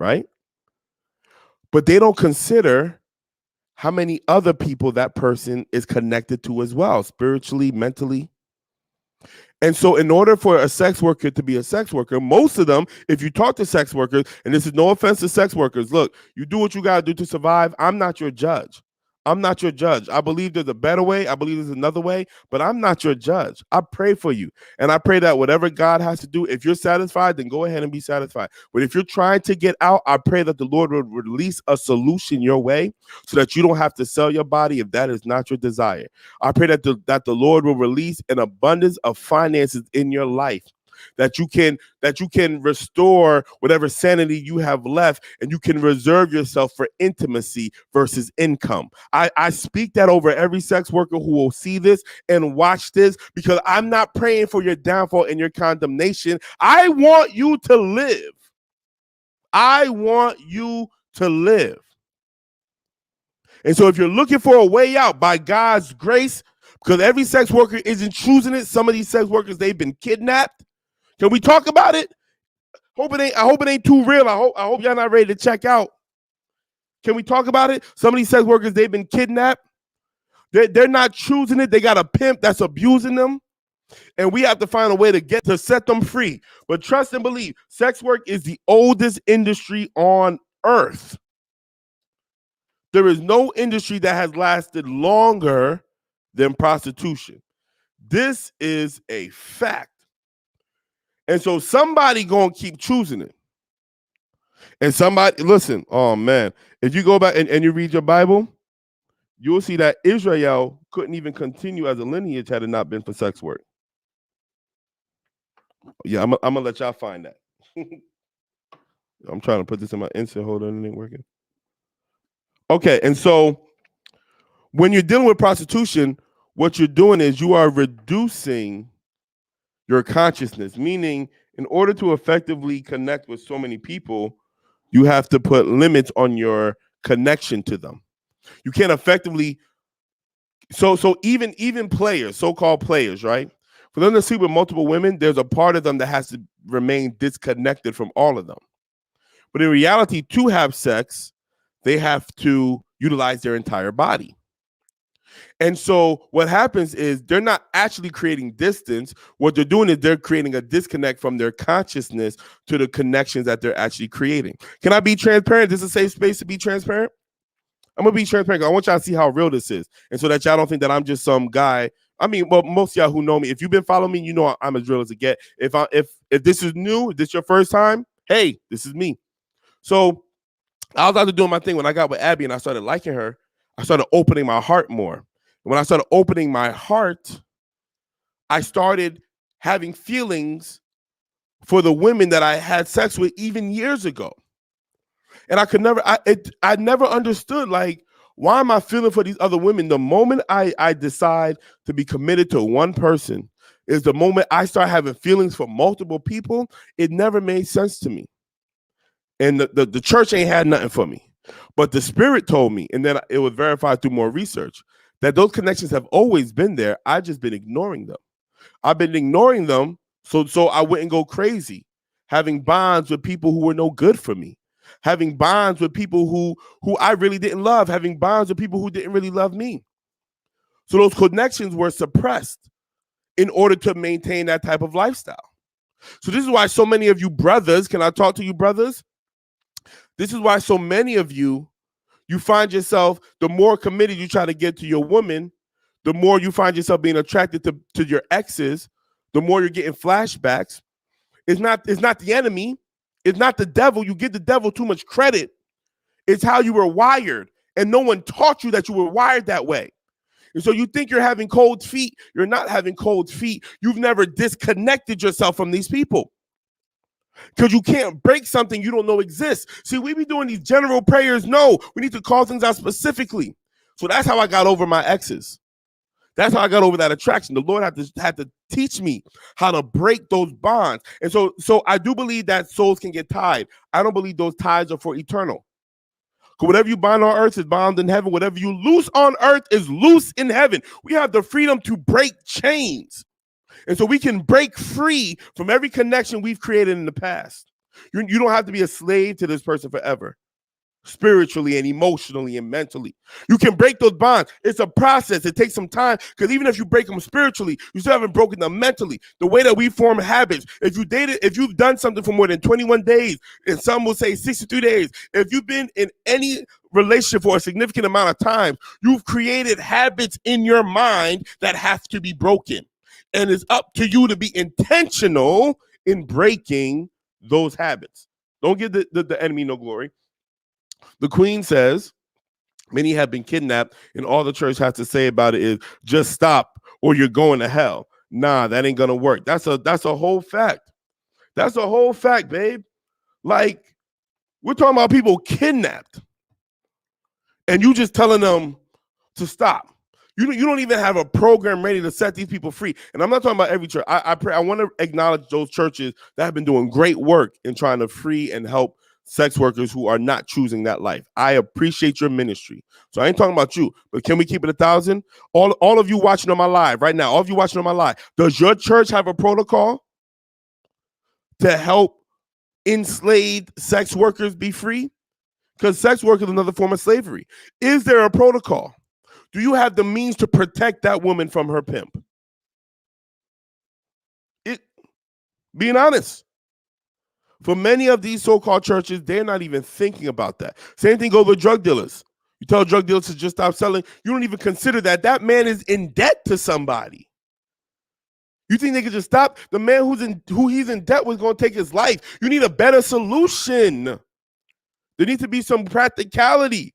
right? But they don't consider how many other people that person is connected to as well, spiritually, mentally. And so in order for a sex worker to be a sex worker, most of them, if you talk to sex workers, and this is no offense to sex workers, look, you do what you got to do to survive. I'm not your judge. I'm not your judge. I believe there's a better way. I believe there's another way, but I'm not your judge. I pray for you. And I pray that whatever God has to do, if you're satisfied, then go ahead and be satisfied. But if you're trying to get out, I pray that the Lord will release a solution your way so that you don't have to sell your body if that is not your desire. I pray that the Lord will release an abundance of finances in your life, that you can restore whatever sanity you have left, and you can reserve yourself for intimacy versus income. I speak that over every sex worker who will see this and watch this, because I'm not praying for your downfall and your condemnation. I want you to live. I want you to live. And so if you're looking for a way out by God's grace, because every sex worker isn't choosing it, some of these sex workers, they've been kidnapped. Can we talk about it? I hope it ain't too real. I hope y'all not ready to check out. Can we talk about it? Some of these sex workers, they've been kidnapped. They're not choosing it. They got a pimp that's abusing them. And we have to find a way to set them free. But trust and believe, sex work is the oldest industry on earth. There is no industry that has lasted longer than prostitution. This is a fact. And so somebody gonna keep choosing it. And somebody, listen, oh man, if you go back and you read your Bible, you'll see that Israel couldn't even continue as a lineage had it not been for sex work. Yeah, I'm gonna let y'all find that. I'm trying to put this in my instant holder and it ain't working. Okay, and so when you're dealing with prostitution, what you're doing is you are reducing your consciousness, meaning in order to effectively connect with so many people, you have to put limits on your connection to them. You can't effectively, so even players, so-called players, right? For them to sleep with multiple women, there's a part of them that has to remain disconnected from all of them. But in reality, to have sex, they have to utilize their entire body. And so what happens is they're not actually creating distance. What they're doing is they're creating a disconnect from their consciousness to the connections that they're actually creating. Can I be transparent? This is a safe space to be transparent. I'm going to be transparent. I want y'all to see how real this is. And so that y'all don't think that I'm just some guy. I mean, well, most of y'all who know me, if you've been following me, you know I'm as real as it get. If this is new, if this is your first time, hey, this is me. So I was out there doing my thing when I got with Abby and I started liking her. I started opening my heart more. When I started opening my heart, I started having feelings for the women that I had sex with even years ago. And I never understood, like, why am I feeling for these other women? The moment I decide to be committed to one person is the moment I start having feelings for multiple people. It never made sense to me. And the church ain't had nothing for me. But the Spirit told me, and then it was verified through more research, that those connections have always been there. I've just been ignoring them. I've been ignoring them so I wouldn't go crazy, having bonds with people who were no good for me, having bonds with people who I really didn't love, having bonds with people who didn't really love me. So those connections were suppressed in order to maintain that type of lifestyle. So this is why so many of you brothers, can I talk to you brothers? This is why so many of you find yourself, the more committed you try to get to your woman, the more you find yourself being attracted to your exes, the more you're getting flashbacks. It's not the enemy. It's not the devil. You give the devil too much credit. It's how you were wired. And no one taught you that you were wired that way. And so you think you're having cold feet. You're not having cold feet. You've never disconnected yourself from these people. Because you can't break something you don't know exists. See, we be doing these general prayers. No, we need to call things out specifically. So that's how I got over my exes. That's how I got over that attraction. The Lord had to teach me how to break those bonds. And so I do believe that souls can get tied. I don't believe those ties are for eternal. Because whatever you bind on earth is bound in heaven. Whatever you loose on earth is loose in heaven. We have the freedom to break chains. And so we can break free from every connection we've created in the past. You don't have to be a slave to this person forever, spiritually and emotionally and mentally. You can break those bonds. It's a process. It takes some time, because even if you break them spiritually, you still haven't broken them mentally. The way that we form habits, if you've done something for more than 21 days, and some will say 63 days, if you've been in any relationship for a significant amount of time, you've created habits in your mind that have to be broken. And it's up to you to be intentional in breaking those habits. Don't give the enemy no glory. The queen says, many have been kidnapped, and all the church has to say about it is, just stop or you're going to hell. Nah, that ain't gonna work. That's a whole fact. That's a whole fact, babe. Like, we're talking about people kidnapped, and you just telling them to stop. You don't even have a program ready to set these people free. And I'm not talking about every church. I want to acknowledge those churches that have been doing great work in trying to free and help sex workers who are not choosing that life. I appreciate your ministry. So I ain't talking about you, but can we keep it 1,000? All of you watching on my live right now, all of you watching on my live, does your church have a protocol to help enslaved sex workers be free? Because sex work is another form of slavery. Is there a protocol? Do you have the means to protect that woman from her pimp? Being honest. For many of these so-called churches, they're not even thinking about that. Same thing goes with drug dealers. You tell drug dealers to just stop selling. You don't even consider that man is in debt to somebody. You think they could just stop? The man who he's in debt with is going to take his life. You need a better solution. There needs to be some practicality.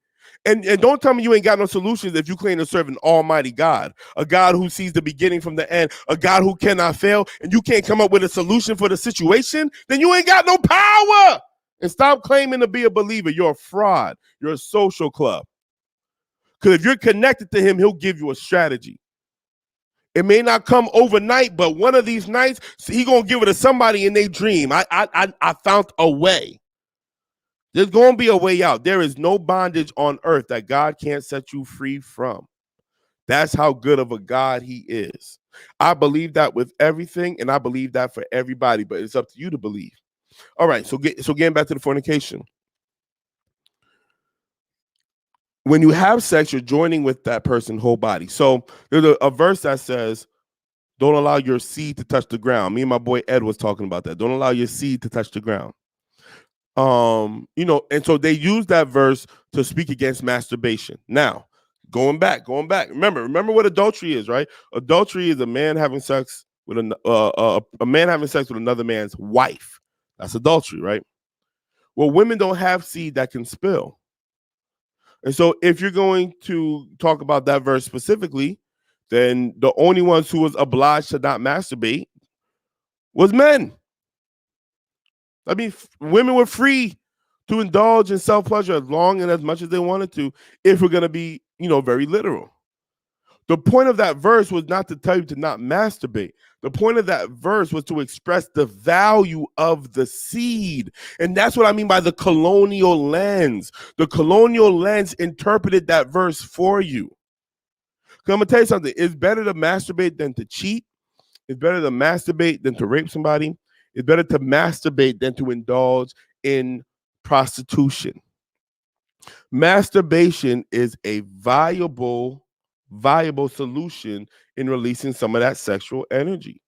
And don't tell me you ain't got no solutions if you claim to serve an almighty God, a God who sees the beginning from the end, a God who cannot fail, and you can't come up with a solution for the situation, then you ain't got no power. And stop claiming to be a believer. You're a fraud. You're a social club. Because if you're connected to him, he'll give you a strategy. It may not come overnight, but one of these nights, he's going to give it to somebody in their dream. I found a way. There's going to be a way out. There is no bondage on earth that God can't set you free from. That's how good of a God he is. I believe that with everything, and I believe that for everybody, but it's up to you to believe. All right, so getting back to the fornication. When you have sex, you're joining with that person's whole body. So there's a verse that says, don't allow your seed to touch the ground. Me and my boy Ed was talking about that. Don't allow your seed to touch the ground. And so they use that verse to speak against masturbation. Now, going back. Remember what adultery is, right? Adultery is a man having sex with a man having sex with another man's wife. That's adultery, right? Well, women don't have seed that can spill. And so if you're going to talk about that verse specifically, then the only ones who was obliged to not masturbate was men. I mean, women were free to indulge in self-pleasure as long and as much as they wanted to, if we're going to be, very literal. The point of that verse was not to tell you to not masturbate. The point of that verse was to express the value of the seed. And that's what I mean by the colonial lens. The colonial lens interpreted that verse for you. Because I'm going to tell you something. It's better to masturbate than to cheat. It's better to masturbate than to rape somebody. It's better to masturbate than to indulge in prostitution. Masturbation is a viable solution in releasing some of that sexual energy.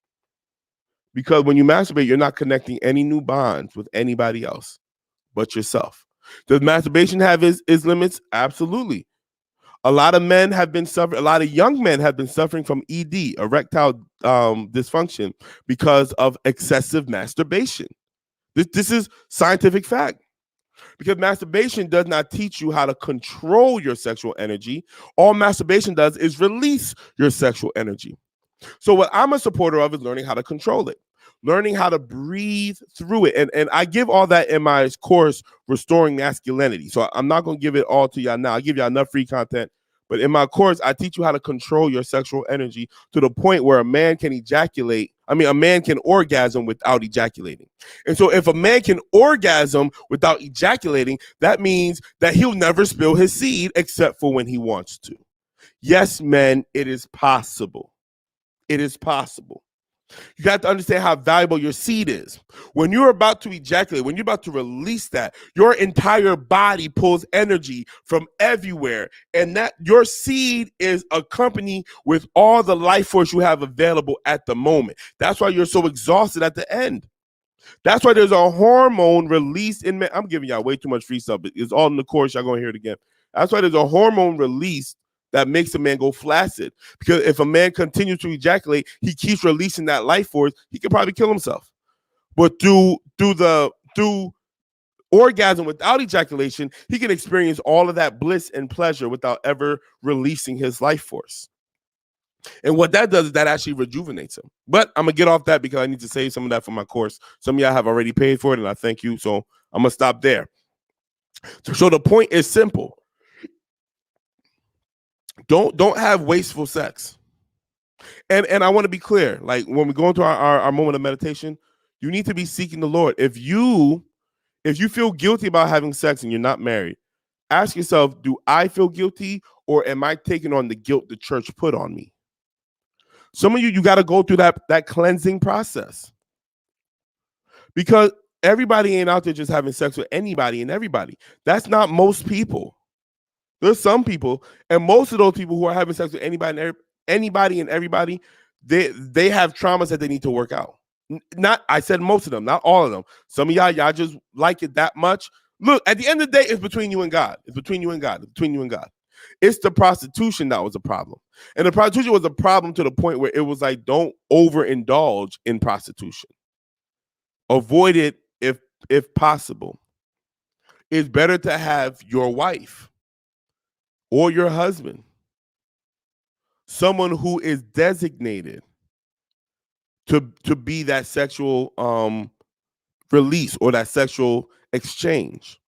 Because when you masturbate, you're not connecting any new bonds with anybody else but yourself. Does masturbation have its limits? Absolutely. A lot of men have been suffering, a lot of young men have been suffering from ED, erectile dysfunction, because of excessive masturbation. This is scientific fact. Because masturbation does not teach you how to control your sexual energy. All masturbation does is release your sexual energy. So what I'm a supporter of is learning how to control it, learning how to breathe through it. And I give all that in my course, Restoring Masculinity. So I'm not going to give it all to y'all now. I give y'all enough free content. But in my course, I teach you how to control your sexual energy to the point where a man can orgasm without ejaculating. And so if a man can orgasm without ejaculating, that means that he'll never spill his seed except for when he wants to. Yes, men, it is possible. It is possible. You got to understand how valuable your seed is. When you're about to ejaculate, when you're about to release that, your entire body pulls energy from everywhere. And that your seed is accompanied with all the life force you have available at the moment. That's why you're so exhausted at the end. That's why there's a hormone released in men. I'm giving y'all way too much free stuff. It's all in the course. Y'all going to hear it again. That's why there's a hormone released that makes a man go flaccid. Because if a man continues to ejaculate, he keeps releasing that life force, he could probably kill himself. But through orgasm without ejaculation, he can experience all of that bliss and pleasure without ever releasing his life force. And what that does is that actually rejuvenates him. But I'm going to get off that because I need to save some of that for my course. Some of y'all have already paid for it, and I thank you. So I'm going to stop there. So the point is simple. Don't have wasteful sex. And I want to be clear, like when we go into our moment of meditation, you need to be seeking the Lord. If you feel guilty about having sex and you're not married, ask yourself, do I feel guilty, or am I taking on the guilt the church put on me? Some of you got to go through that cleansing process, because everybody ain't out there just having sex with anybody and everybody. That's not most people. There's some people, and most of those people who are having sex with anybody and everybody, they have traumas that they need to work out. I said most of them, not all of them. Some of y'all just like it that much. Look, at the end of the day, it's between you and God. It's between you and God. It's between you and God. It's the prostitution that was a problem. And the prostitution was a problem to the point where it was like, don't overindulge in prostitution. Avoid it if possible. It's better to have your wife or your husband, someone who is designated to be that sexual release or that sexual exchange.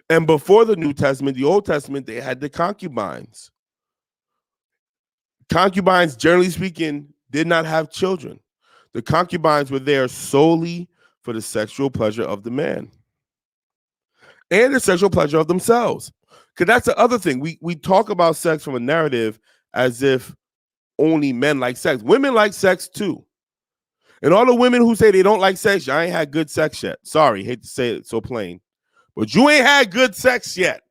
And before the New Testament, the Old Testament, they had the concubines. Concubines, generally speaking, did not have children. The concubines were there solely for the sexual pleasure of the man and the sexual pleasure of themselves. Because that's the other thing. We talk about sex from a narrative as if only men like sex. Women like sex too. And all the women who say they don't like sex, y'all ain't had good sex yet. Sorry, hate to say it so plain. But you ain't had good sex yet.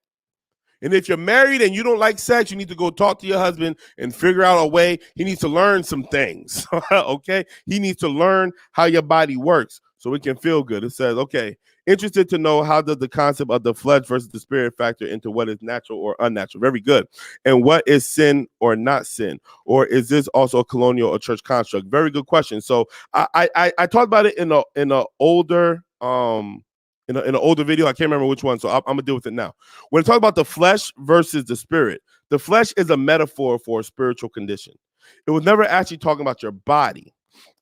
And if you're married and you don't like sex, you need to go talk to your husband and figure out a way. He needs to learn some things, okay? He needs to learn how your body works so it can feel good. It says, okay, interested to know how does the concept of the flesh versus the spirit factor into what is natural or unnatural? Very good. And what is sin or not sin? Or is this also a colonial or church construct? Very good question. So I talked about it in an older in an older video. I can't remember which one, so I'm gonna deal with it now. When I talk about the flesh versus the spirit, the flesh is a metaphor for a spiritual condition. It was never actually talking about your body.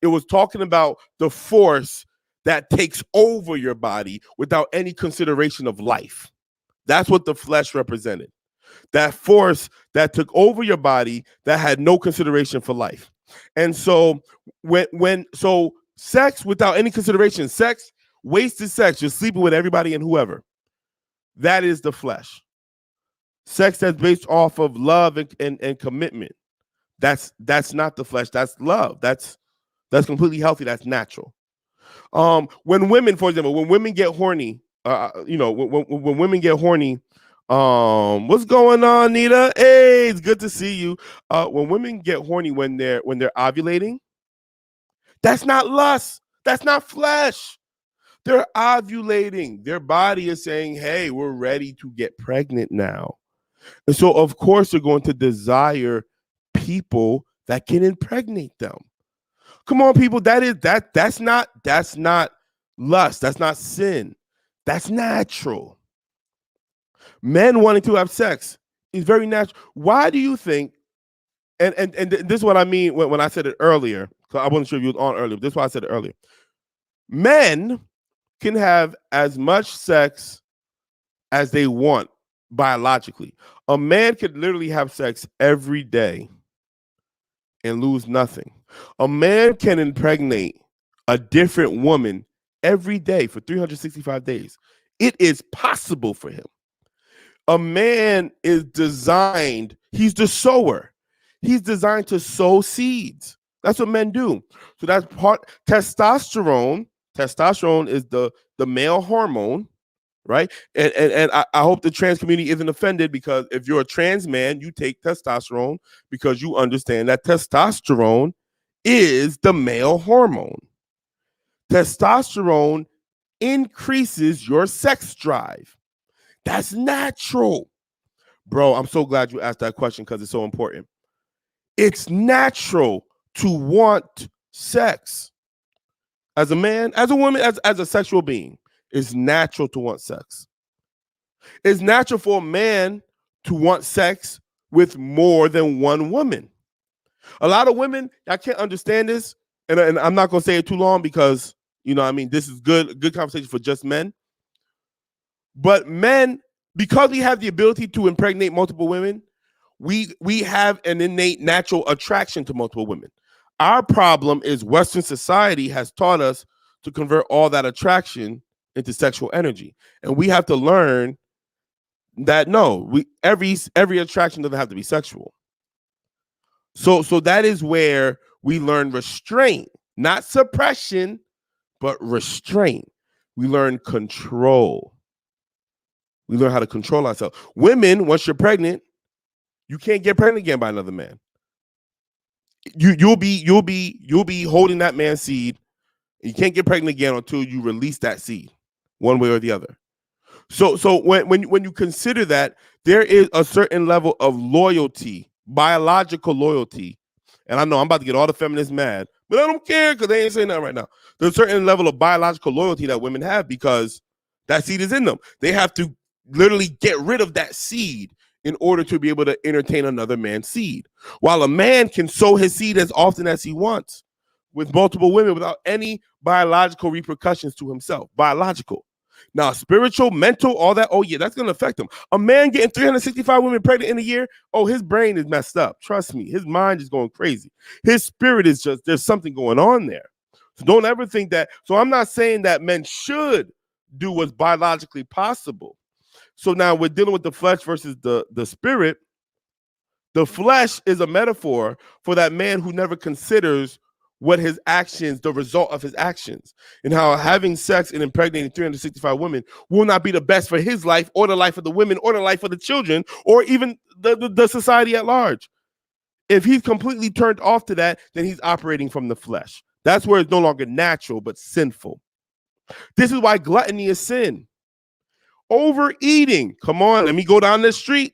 It was talking about the force that takes over your body without any consideration of life. That's what the flesh represented. That force that took over your body that had no consideration for life. And so when sex without any consideration, wasted sex, you're sleeping with everybody and whoever, that is the flesh. Sex that's based off of love and commitment, that's not the flesh. That's love. That's completely healthy. That's natural. When women, for example, when women get horny, when women get horny, what's going on, Nita? Hey, it's good to see you. When women get horny when they're ovulating, that's not lust. That's not flesh. They're ovulating. Their body is saying, hey, we're ready to get pregnant now. And so, of course, they're going to desire people that can impregnate them. Come on, people. That's not lust. That's not sin. That's natural. Men wanting to have sex is very natural. Why do you think? And this is what I mean when I said it earlier. Because I wasn't sure if you was on earlier. But this is why I said it earlier. Men can have as much sex as they want biologically. A man could literally have sex every day and lose nothing. A man can impregnate a different woman every day for 365 days. It is possible for him. A man is designed, he's the sower. He's designed to sow seeds. That's what men do. So that's part testosterone. Testosterone is the male hormone, right? And I hope the trans community isn't offended, because if you're a trans man, you take testosterone because you understand that testosterone is the male hormone. Testosterone increases your sex drive. That's natural. Bro, I'm so glad you asked that question because it's so important. It's natural to want sex. As a man, as a woman, as a sexual being, it's natural to want sex. It's natural for a man to want sex with more than one woman. A lot of women, I can't understand this, and I'm not going to say it too long because, this is good conversation for just men. But men, because we have the ability to impregnate multiple women, we have an innate natural attraction to multiple women. Our problem is Western society has taught us to convert all that attraction into sexual energy. And we have to learn that every attraction doesn't have to be sexual. So that is where we learn restraint, not suppression, but restraint. We learn control. We learn how to control ourselves. Women, once you're pregnant, you can't get pregnant again by another man. You'll be holding that man's seed. You can't get pregnant again until you release that seed, one way or the other. So when you consider that, there is a certain level of loyalty, biological loyalty. And I know I'm about to get all the feminists mad, but I don't care because they ain't saying that right now. There's a certain level of biological loyalty that women have because that seed is in them. They have to literally get rid of that seed in order to be able to entertain another man's seed. While a man can sow his seed as often as he wants with multiple women without any biological repercussions to himself. Biological. Now, spiritual, mental, all that, oh yeah, that's going to affect him. A man getting 365 women pregnant in a year, oh, his brain is messed up. Trust me, his mind is going crazy. His spirit is just, there's something going on there. So don't ever think that. So I'm not saying that men should do what's biologically possible. So now we're dealing with the flesh versus the spirit. The flesh is a metaphor for that man who never considers what his actions, the result of his actions, and how having sex and impregnating 365 women will not be the best for his life or the life of the women or the life of the children or even the society at large. If he's completely turned off to that, then he's operating from the flesh. That's where it's no longer natural, but sinful. This is why gluttony is sin. Overeating. Come on, let me go down the street.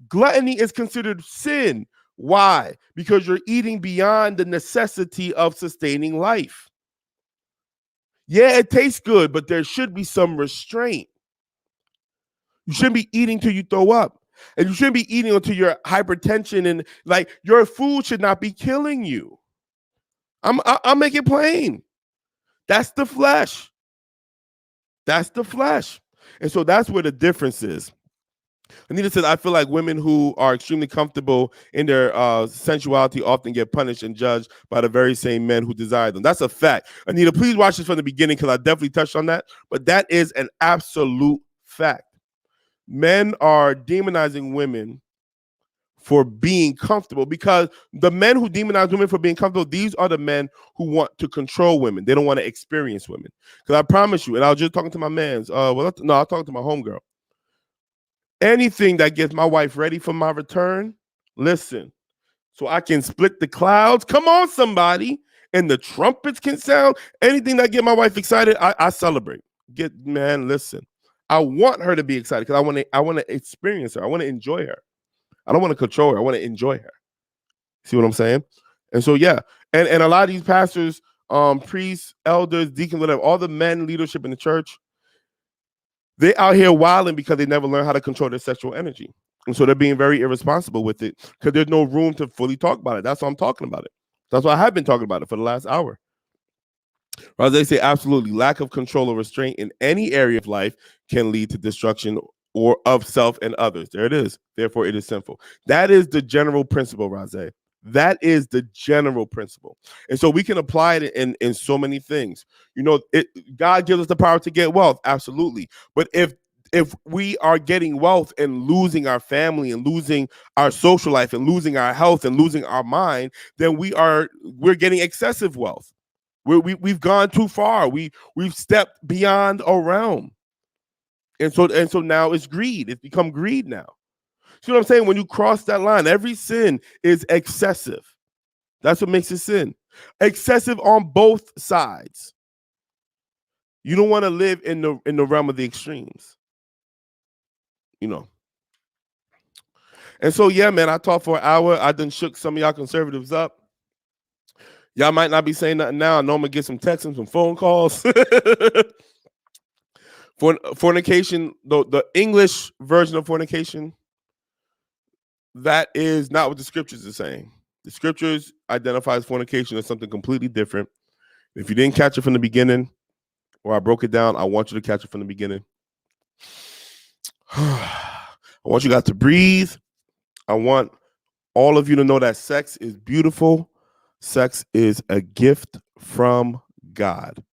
Gluttony is considered sin. Why? Because you're eating beyond the necessity of sustaining life. Yeah, it tastes good, but there should be some restraint. You shouldn't be eating till you throw up. And you shouldn't be eating until your hypertension and like your food should not be killing you. I'll make it plain. That's the flesh. That's the flesh. And so that's where the difference is. Anita said, I feel like women who are extremely comfortable in their sensuality often get punished and judged by the very same men who desire them. That's a fact. Anita, please watch this from the beginning because I definitely touched on that. But that is an absolute fact. Men are demonizing women for being comfortable because the men who demonize women for being comfortable, these are the men who want to control women. They don't want to experience women. Because I promise you, and I was just talking to my mans. I was talking to my homegirl. Anything that gets my wife ready for my return, listen, so I can split the clouds. Come on, somebody. And the trumpets can sound. Anything that get my wife excited, I celebrate. Listen. I want her to be excited because I want to experience her. I want to enjoy her. I don't want to control her. I want to enjoy her. See what I'm saying? And so, yeah. And a lot of these pastors, priests, elders, deacons, whatever, all the men leadership in the church, they out here wilding because they never learn how to control their sexual energy. And so they're being very irresponsible with it because there's no room to fully talk about it. That's why I'm talking about it. That's why I have been talking about it for the last hour. Or as they say, absolutely, lack of control or restraint in any area of life can lead to destruction or of self and others. There it is. Therefore, it is sinful. That is the general principle, Razé. That is the general principle. And so we can apply it in so many things. God gives us the power to get wealth. Absolutely. But if we are getting wealth and losing our family and losing our social life and losing our health and losing our mind, then we're getting excessive wealth. We've gone too far. We've stepped beyond a realm. And so now it's greed. It's become greed now. See what I'm saying? When you cross that line, every sin is excessive. That's what makes it sin. Excessive on both sides. You don't want to live in the realm of the extremes. And so, yeah, man, I talked for an hour. I done shook some of y'all conservatives up. Y'all might not be saying nothing now. I know I'm going to get some texts and some phone calls. Fornication, the English version of fornication, that is not what the scriptures are saying. The scriptures identifies fornication as something completely different. If you didn't catch it from the beginning, or I broke it down, I want you to catch it from the beginning. I want you guys to breathe. I want all of you to know that sex is beautiful. Sex is a gift from God.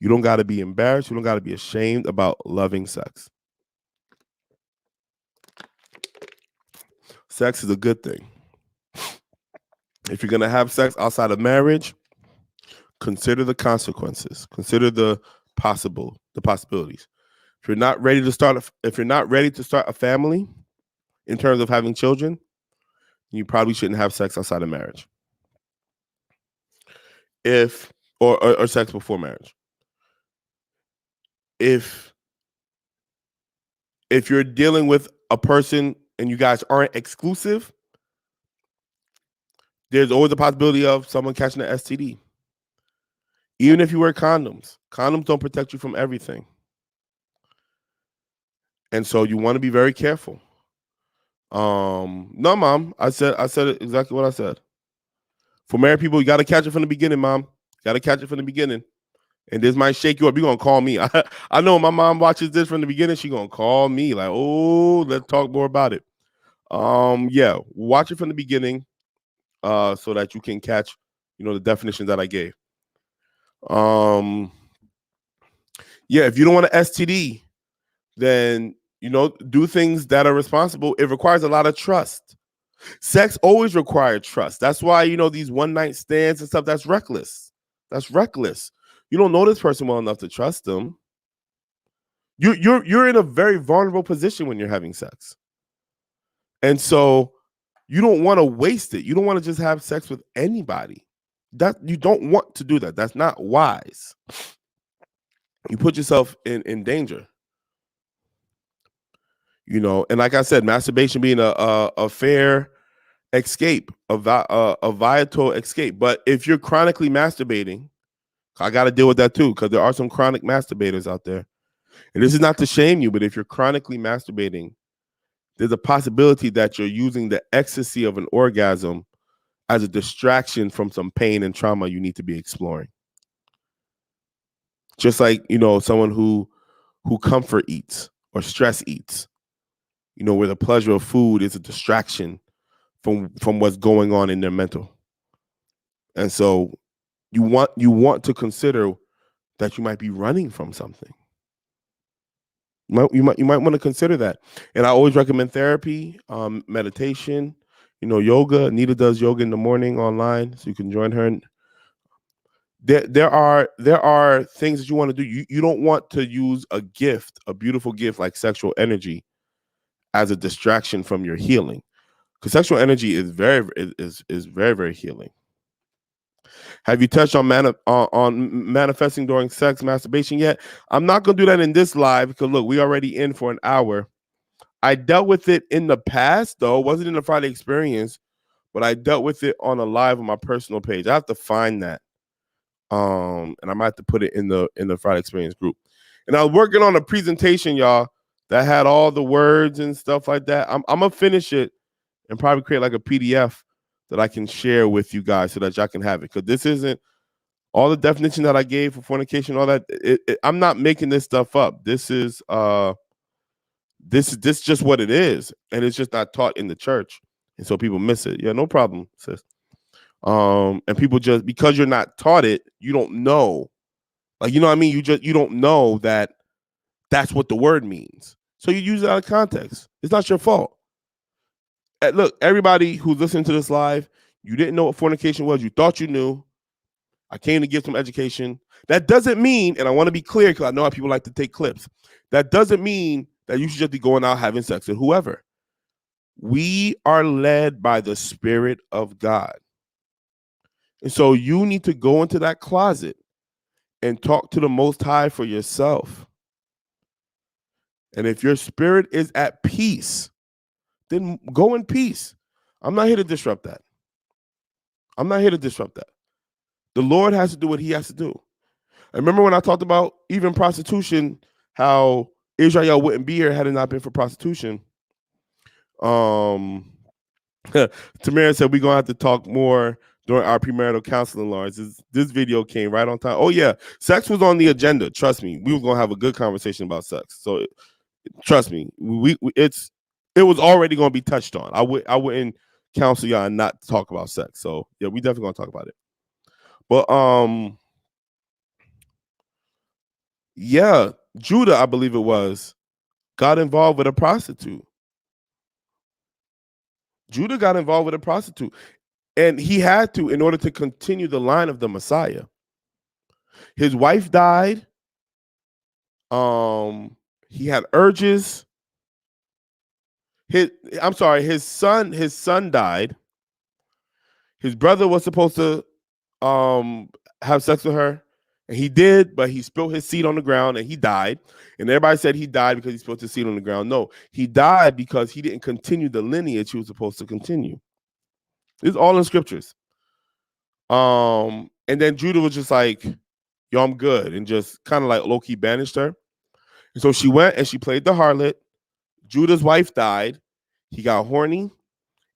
You don't got to be embarrassed. You don't got to be ashamed about loving sex. Sex is a good thing. If you're going to have sex outside of marriage, consider the consequences. Consider the possibilities. If you're not ready to start a family in terms of having children, you probably shouldn't have sex outside of marriage. Or sex before marriage. If you're dealing with a person and you guys aren't exclusive, there's always a possibility of someone catching an STD. Even if you wear condoms don't protect you from everything. And so you want to be very careful. No, Mom, I said it exactly what I said. For married people, you got to catch it from the beginning, Mom. Got to catch it from the beginning. And this might shake you up. You're going to call me. I know my mom watches this from the beginning. She's going to call me like, oh, let's talk more about it. Yeah, watch it from the beginning so that you can catch, the definitions that I gave. Yeah, if you don't want an STD, then, do things that are responsible. It requires a lot of trust. Sex always required trust. That's why, these one-night stands and stuff, that's reckless. That's reckless. You don't know this person well enough to trust them. You're in a very vulnerable position when you're having sex. And so you don't want to waste it. You don't want to just have sex with anybody. You don't want to do that. That's not wise. You put yourself in danger. And like I said, masturbation being a fair escape, a vital escape. But if you're chronically masturbating, I got to deal with that too, because there are some chronic masturbators out there. And this is not to shame you, but if you're chronically masturbating, there's a possibility that you're using the ecstasy of an orgasm as a distraction from some pain and trauma you need to be exploring. Just like, someone who comfort eats or stress eats, where the pleasure of food is a distraction from what's going on in their mental. And so you want to consider that you might be running from something. You might want to consider that. And I always recommend therapy, meditation, yoga. Anita does yoga in the morning online, so you can join her. There are things that you want to do. You don't want to use a beautiful gift like sexual energy as a distraction from your healing. Because sexual energy is very, very healing. Have you touched on manifesting during sex, masturbation yet? I'm not going to do that in this live because, look, we already in for an hour. I dealt with it in the past, though. It wasn't in the Friday experience, but I dealt with it on a live on my personal page. I have to find that. And I might have to put it in the Friday experience group. And I was working on a presentation, y'all, that had all the words and stuff like that. I'm going to finish it and probably create like a PDF that I can share with you guys so that y'all can have it. Because this isn't all the definition that I gave for fornication, all that. I'm not making this stuff up. This is this just what it is, and it's just not taught in the church, and so people miss it. Yeah, no problem, sis. And people just because you're not taught it, you don't know. Like, you know what I mean? You don't know that that's what the word means. So you use it out of context. It's not your fault. Look, everybody who's listening to this live, you didn't know what fornication was. You thought you knew. I came to give some education. That doesn't mean, and I want to be clear because I know how people like to take clips. That doesn't mean that you should just be going out having sex with whoever. We are led by the Spirit of God. And so you need to go into that closet and talk to the Most High for yourself. And if your spirit is at peace, then go in peace. I'm not here to disrupt that. I'm not here to disrupt that. The Lord has to do what he has to do. I remember when I talked about even prostitution, how Israel wouldn't be here had it not been for prostitution. Tamara said we're going to have to talk more during our premarital counseling, Lawrence. This video came right on time. Oh, yeah. Sex was on the agenda. Trust me. We were going to have a good conversation about sex. So trust me, it was already going to be touched on. I wouldn't counsel y'all not to talk about sex. So yeah, we definitely going to talk about it. But yeah, Judah, I believe it was, got involved with a prostitute. Judah got involved with a prostitute, and he had to in order to continue the line of the Messiah. His wife died. He had urges. His son died. His brother was supposed to have sex with her, and he did, but he spilled his seed on the ground and he died. And everybody said he died because he spilled his seed on the ground. No, he died because he didn't continue the lineage he was supposed to continue. It's all in scriptures. And then Judah was just like, yo, I'm good, and just kind of like low-key banished her. And so she went and she played the harlot. Judah's wife died. He got horny,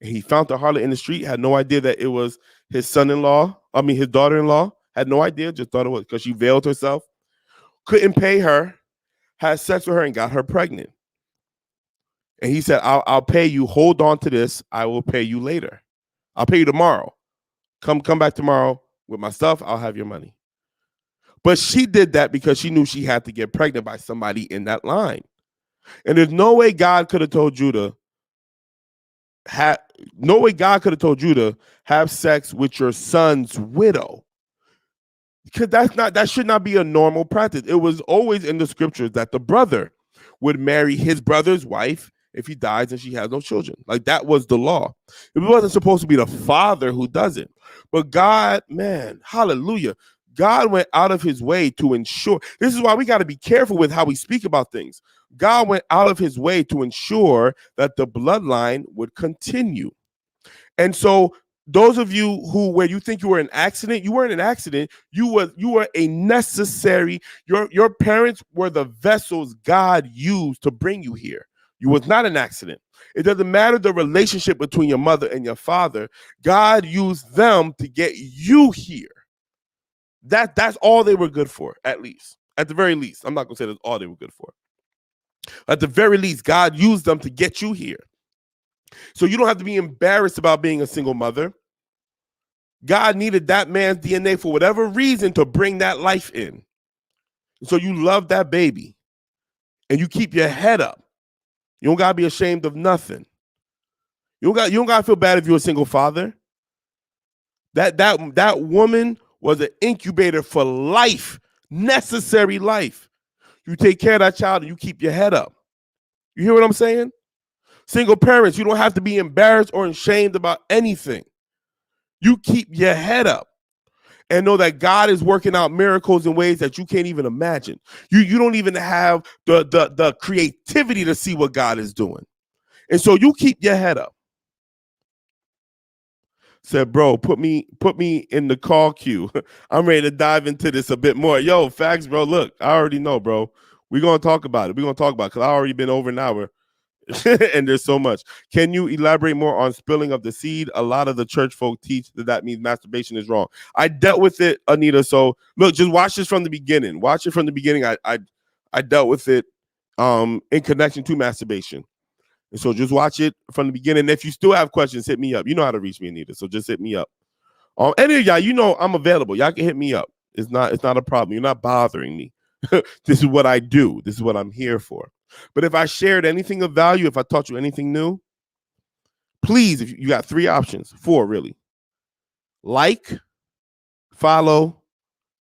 and he found the harlot in the street, had no idea that it was his his daughter-in-law, had no idea, just thought it was because she veiled herself, couldn't pay her, had sex with her, and got her pregnant. And he said, I'll pay you, hold on to this, I will pay you later. I'll pay you tomorrow. Come back tomorrow with my stuff, I'll have your money. But she did that because she knew she had to get pregnant by somebody in that line. And there's no way God could have told Judah, have sex with your son's widow. Because that should not be a normal practice. It was always in the scriptures that the brother would marry his brother's wife if he dies and she has no children. Like, that was the law. It wasn't supposed to be the father who does it. But God, man, hallelujah. God went out of his way to ensure. This is why we got to be careful with how we speak about things. God went out of his way to ensure that the bloodline would continue. And so those of you where you think you were an accident, you weren't an accident. You were a necessary. Your parents were the vessels God used to bring you here. You was not an accident. It doesn't matter the relationship between your mother and your father. God used them to get you here. That's all they were good for, at least. At the very least. I'm not going to say that's all they were good for. At the very least, God used them to get you here. So you don't have to be embarrassed about being a single mother. God needed that man's DNA for whatever reason to bring that life in. So you love that baby. And you keep your head up. You don't got to be ashamed of nothing. You don't got to feel bad if you're a single father. That woman was an incubator for life, necessary life. You take care of that child and you keep your head up. You hear what I'm saying? Single parents, you don't have to be embarrassed or ashamed about anything. You keep your head up. and know that God is working out miracles in ways that you can't even imagine. You don't even have the creativity to see what God is doing. And so you keep your head up. Said, bro, put me in the call queue. I'm ready to dive into this a bit more. Yo, facts, bro. Look, I already know, bro. We're going to talk about it. Because I already been over an hour. And there's so much. Can you elaborate more on spilling of the seed? A lot of the church folk teach that means masturbation is wrong. I dealt with it, Anita. So look, just watch this from the beginning. Watch it from the beginning. I dealt with it in connection to masturbation. And so just watch it from the beginning. If you still have questions, hit me up. You know how to reach me, Anita. So just hit me up. Any of y'all, you know I'm available. Y'all can hit me up. It's not a problem. You're not bothering me. This is what I do. This is what I'm here for. But if I shared anything of value, if I taught you anything new, please, if you got 3 options, 4 really. Like, follow,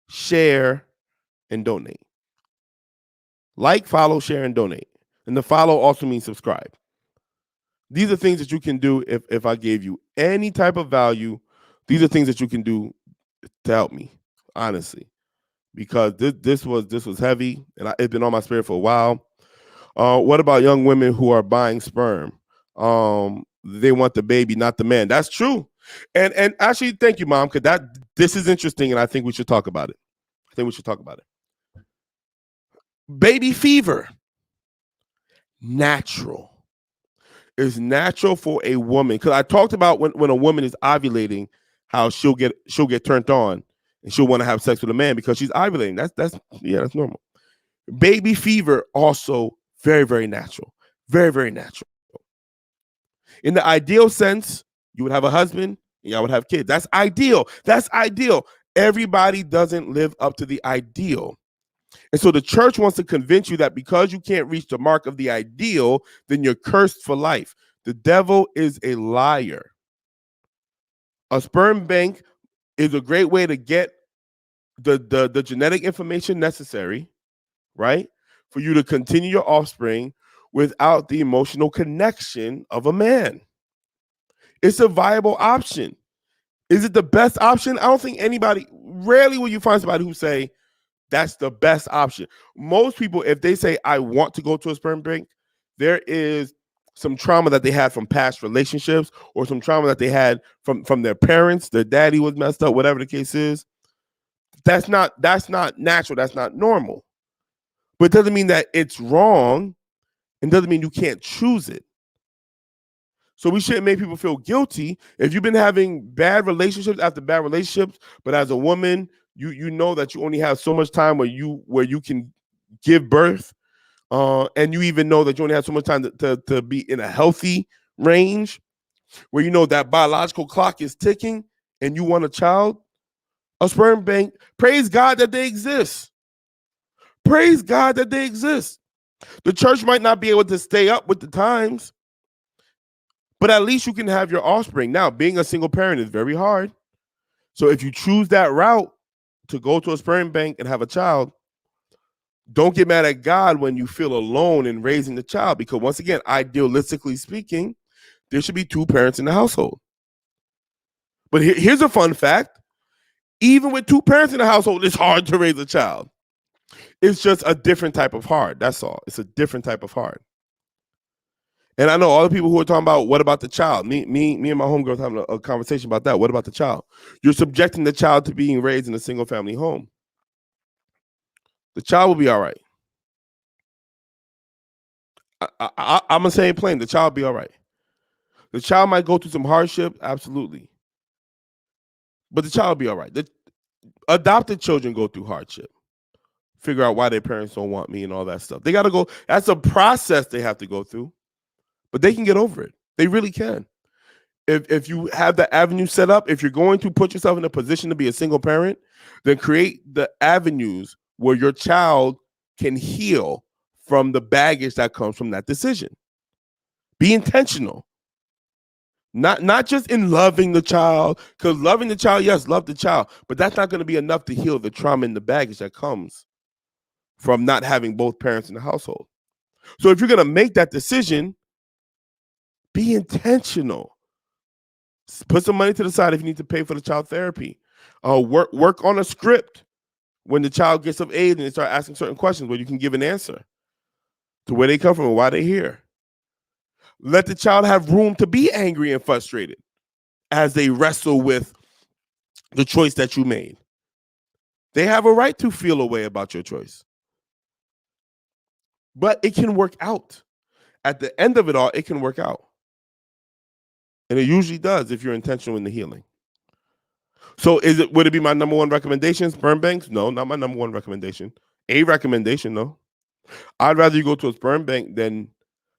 share, and donate. Like, follow, share, and donate. And the follow also means subscribe. These are things that you can do if I gave you any type of value. These are things that you can do to help me, honestly. Because this was heavy, and it's been on my spirit for a while. What about young women who are buying sperm? They want the baby, not the man. That's true. And actually, thank you, Mom, because this is interesting, and I think we should talk about it. Baby fever. Natural. It's natural for a woman. Because I talked about when a woman is ovulating, how she'll get turned on and she'll want to have sex with a man because she's ovulating. That's normal. Baby fever also very, very natural. Very, very natural. In the ideal sense, you would have a husband and y'all would have kids. That's ideal. Everybody doesn't live up to the ideal. And so the church wants to convince you that because you can't reach the mark of the ideal, then you're cursed for life. The devil is a liar. A sperm bank is a great way to get the genetic information necessary, right, for you to continue your offspring without the emotional connection of a man. It's a viable option. Is it the best option? I don't think rarely will you find somebody who say that's the best option. Most people, if they say, I want to go to a sperm bank, there is some trauma that they had from past relationships or some trauma that they had from their parents. Their daddy was messed up, whatever the case is. That's not natural. That's not normal. But it doesn't mean that it's wrong. It doesn't mean you can't choose it. So we shouldn't make people feel guilty. If you've been having bad relationships after bad relationships, but as a woman, you know that you only have so much time where you can give birth, and you even know that you only have so much time to be in a healthy range, where you know that biological clock is ticking, and you want a child, a sperm bank. Praise God that they exist. Praise God that they exist. The church might not be able to stay up with the times, but at least you can have your offspring. Now, being a single parent is very hard. So if you choose that route to go to a sperm bank and have a child, don't get mad at God when you feel alone in raising the child, because once again, idealistically speaking, there should be 2 parents in the household. But here's a fun fact. Even with 2 parents in the household, it's hard to raise a child. It's just a different type of hard. That's all. It's a different type of hard. And I know all the people who are talking about, what about the child? Me and my homegirls having a conversation about that. What about the child? You're subjecting the child to being raised in a single family home. The child will be all right. I'm going to say it plain. The child will be all right. The child might go through some hardship, absolutely. But the child will be all right. The adopted children go through hardship. Figure out why their parents don't want me and all that stuff. They got to go. That's a process they have to go through. But they can get over it. They really can. If you have the avenue set up, if you're going to put yourself in a position to be a single parent, then create the avenues where your child can heal from the baggage that comes from that decision. Be intentional. Not just in loving the child, because loving the child, yes, love the child, but that's not going to be enough to heal the trauma and the baggage that comes from not having both parents in the household. So if you're going to make that decision, be intentional. Put some money to the side if you need to pay for the child therapy. Work on a script when the child gets of age and they start asking certain questions where you can give an answer to where they come from and why they're here. Let the child have room to be angry and frustrated as they wrestle with the choice that you made. They have a right to feel a way about your choice. But it can work out. At the end of it all, it can work out. And it usually does if you're intentional in the healing. So would it be my number one recommendation, sperm banks? No, not my number one recommendation. A recommendation, though. I'd rather you go to a sperm bank than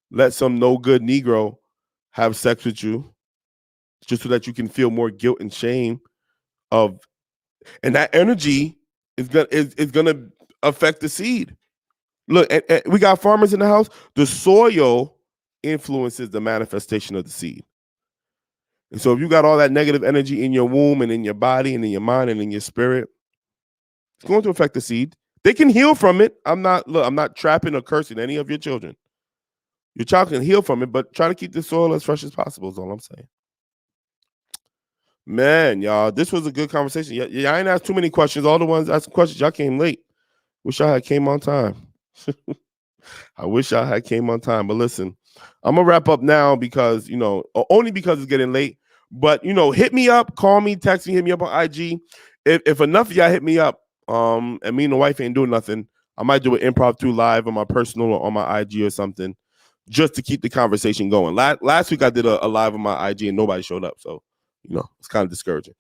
let some no good Negro have sex with you just so that you can feel more guilt and shame of, and that energy is gonna affect the seed. Look, we got farmers in the house. The soil influences the manifestation of the seed. And so if you got all that negative energy in your womb and in your body and in your mind and in your spirit, it's going to affect the seed. They can heal from it. I'm not trapping or cursing any of your children. Your child can heal from it, but try to keep the soil as fresh as possible is all I'm saying. Man, y'all, this was a good conversation. I ain't asked too many questions. All the ones asking questions, y'all came late. Wish I had came on time. I wish I had came on time. But listen, I'm going to wrap up now because, only because it's getting late. But, hit me up, call me, text me, hit me up on IG. If enough of y'all hit me up, and me and the wife ain't doing nothing, I might do an impromptu live on my personal or on my IG or something just to keep the conversation going. Last week I did a live on my IG and nobody showed up. So, it's kind of discouraging.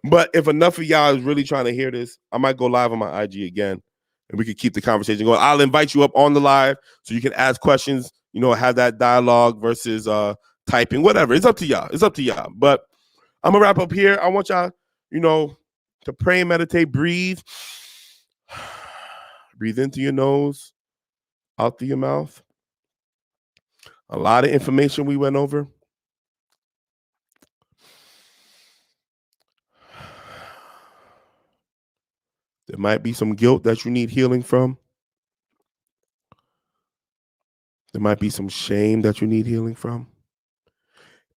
But if enough of y'all is really trying to hear this, I might go live on my IG again and we could keep the conversation going. I'll invite you up on the live so you can ask questions, have that dialogue versus typing, whatever. It's up to y'all. But I'm going to wrap up here. I want y'all, to pray and meditate, breathe. Breathe into your nose, out through your mouth. A lot of information we went over. There might be some guilt that you need healing from. There might be some shame that you need healing from.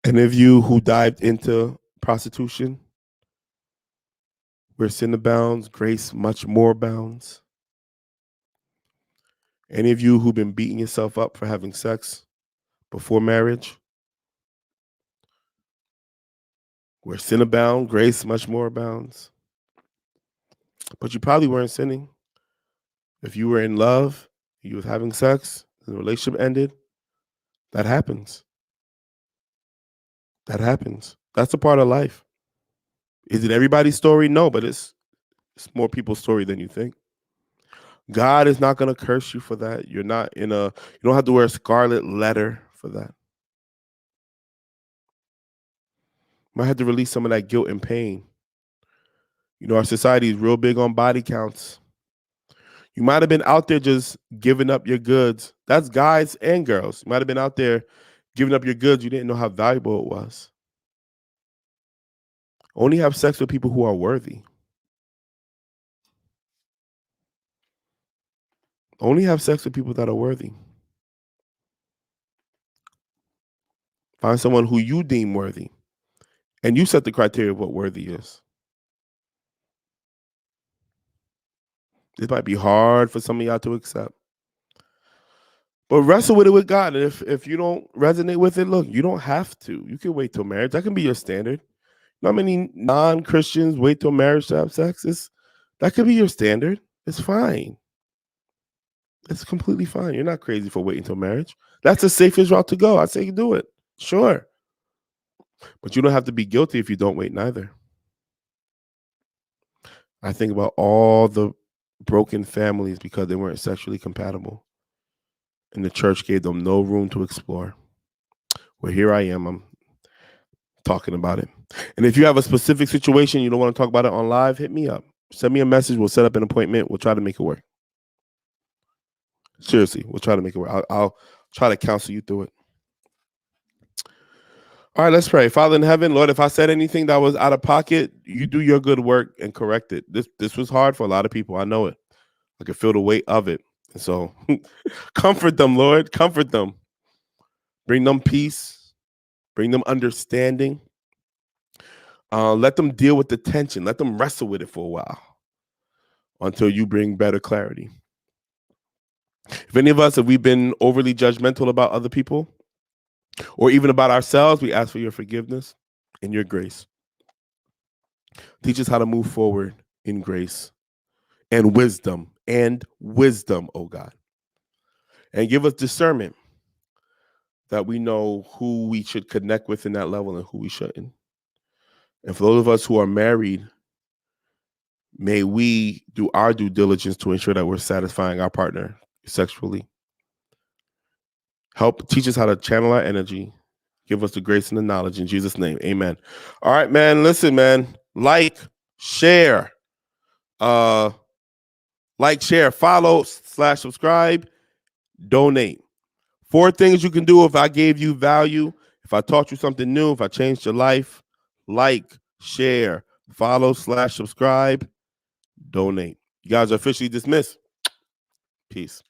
Any of you who dived into prostitution, where sin abounds, grace much more abounds. Any of you who've been beating yourself up for having sex before marriage, where sin abounds, grace much more abounds. But you probably weren't sinning. If you were in love, you was having sex, the relationship ended, that happens. That happens. That's a part of life. Is it everybody's story? No, but it's more people's story than you think. God is not going to curse you for that. You don't have to wear a scarlet letter for that. You might have to release some of that guilt and pain. Our society is real big on body counts. You might have been out there just giving up your goods. That's guys and girls. You might have been out there giving up your goods. You didn't know how valuable it was. Only have sex with people who are worthy. Only have sex with people that are worthy. Find someone who you deem worthy. And you set the criteria of what worthy is. This might be hard for some of y'all to accept. But wrestle with it with God. And if you don't resonate with it, look, you don't have to. You can wait till marriage. That can be your standard. Not many non-Christians wait till marriage to have sex. That could be your standard. It's fine. It's completely fine. You're not crazy for waiting till marriage. That's the safest route to go. I say you do it. Sure. But you don't have to be guilty if you don't wait neither. I think about all the broken families because they weren't sexually compatible. And the church gave them no room to explore. Well, here I am. I'm talking about it. And if you have a specific situation, you don't want to talk about it on live, hit me up. Send me a message. We'll set up an appointment. We'll try to make it work. Seriously, we'll try to make it work. I'll try to counsel you through it. All right, let's pray. Father in heaven, Lord, if I said anything that was out of pocket, you do your good work and correct it. This was hard for a lot of people. I know it. I can feel the weight of it. And so comfort them, Lord. Comfort them. Bring them peace. Bring them understanding. Let them deal with the tension. Let them wrestle with it for a while until you bring better clarity. If any of us, have we been overly judgmental about other people or even about ourselves, we ask for your forgiveness and your grace. Teach us how to move forward in grace and wisdom, oh God. And give us discernment that we know who we should connect with in that level and who we shouldn't. And for those of us who are married, may we do our due diligence to ensure that we're satisfying our partner sexually. Help teach us how to channel our energy. Give us the grace and the knowledge in Jesus' name. Amen. All right, man. Listen, man. Share, follow / subscribe, donate. 4 things you can do if I gave you value, if I taught you something new, if I changed your life. Share, follow / subscribe, donate. You guys are officially dismissed. Peace.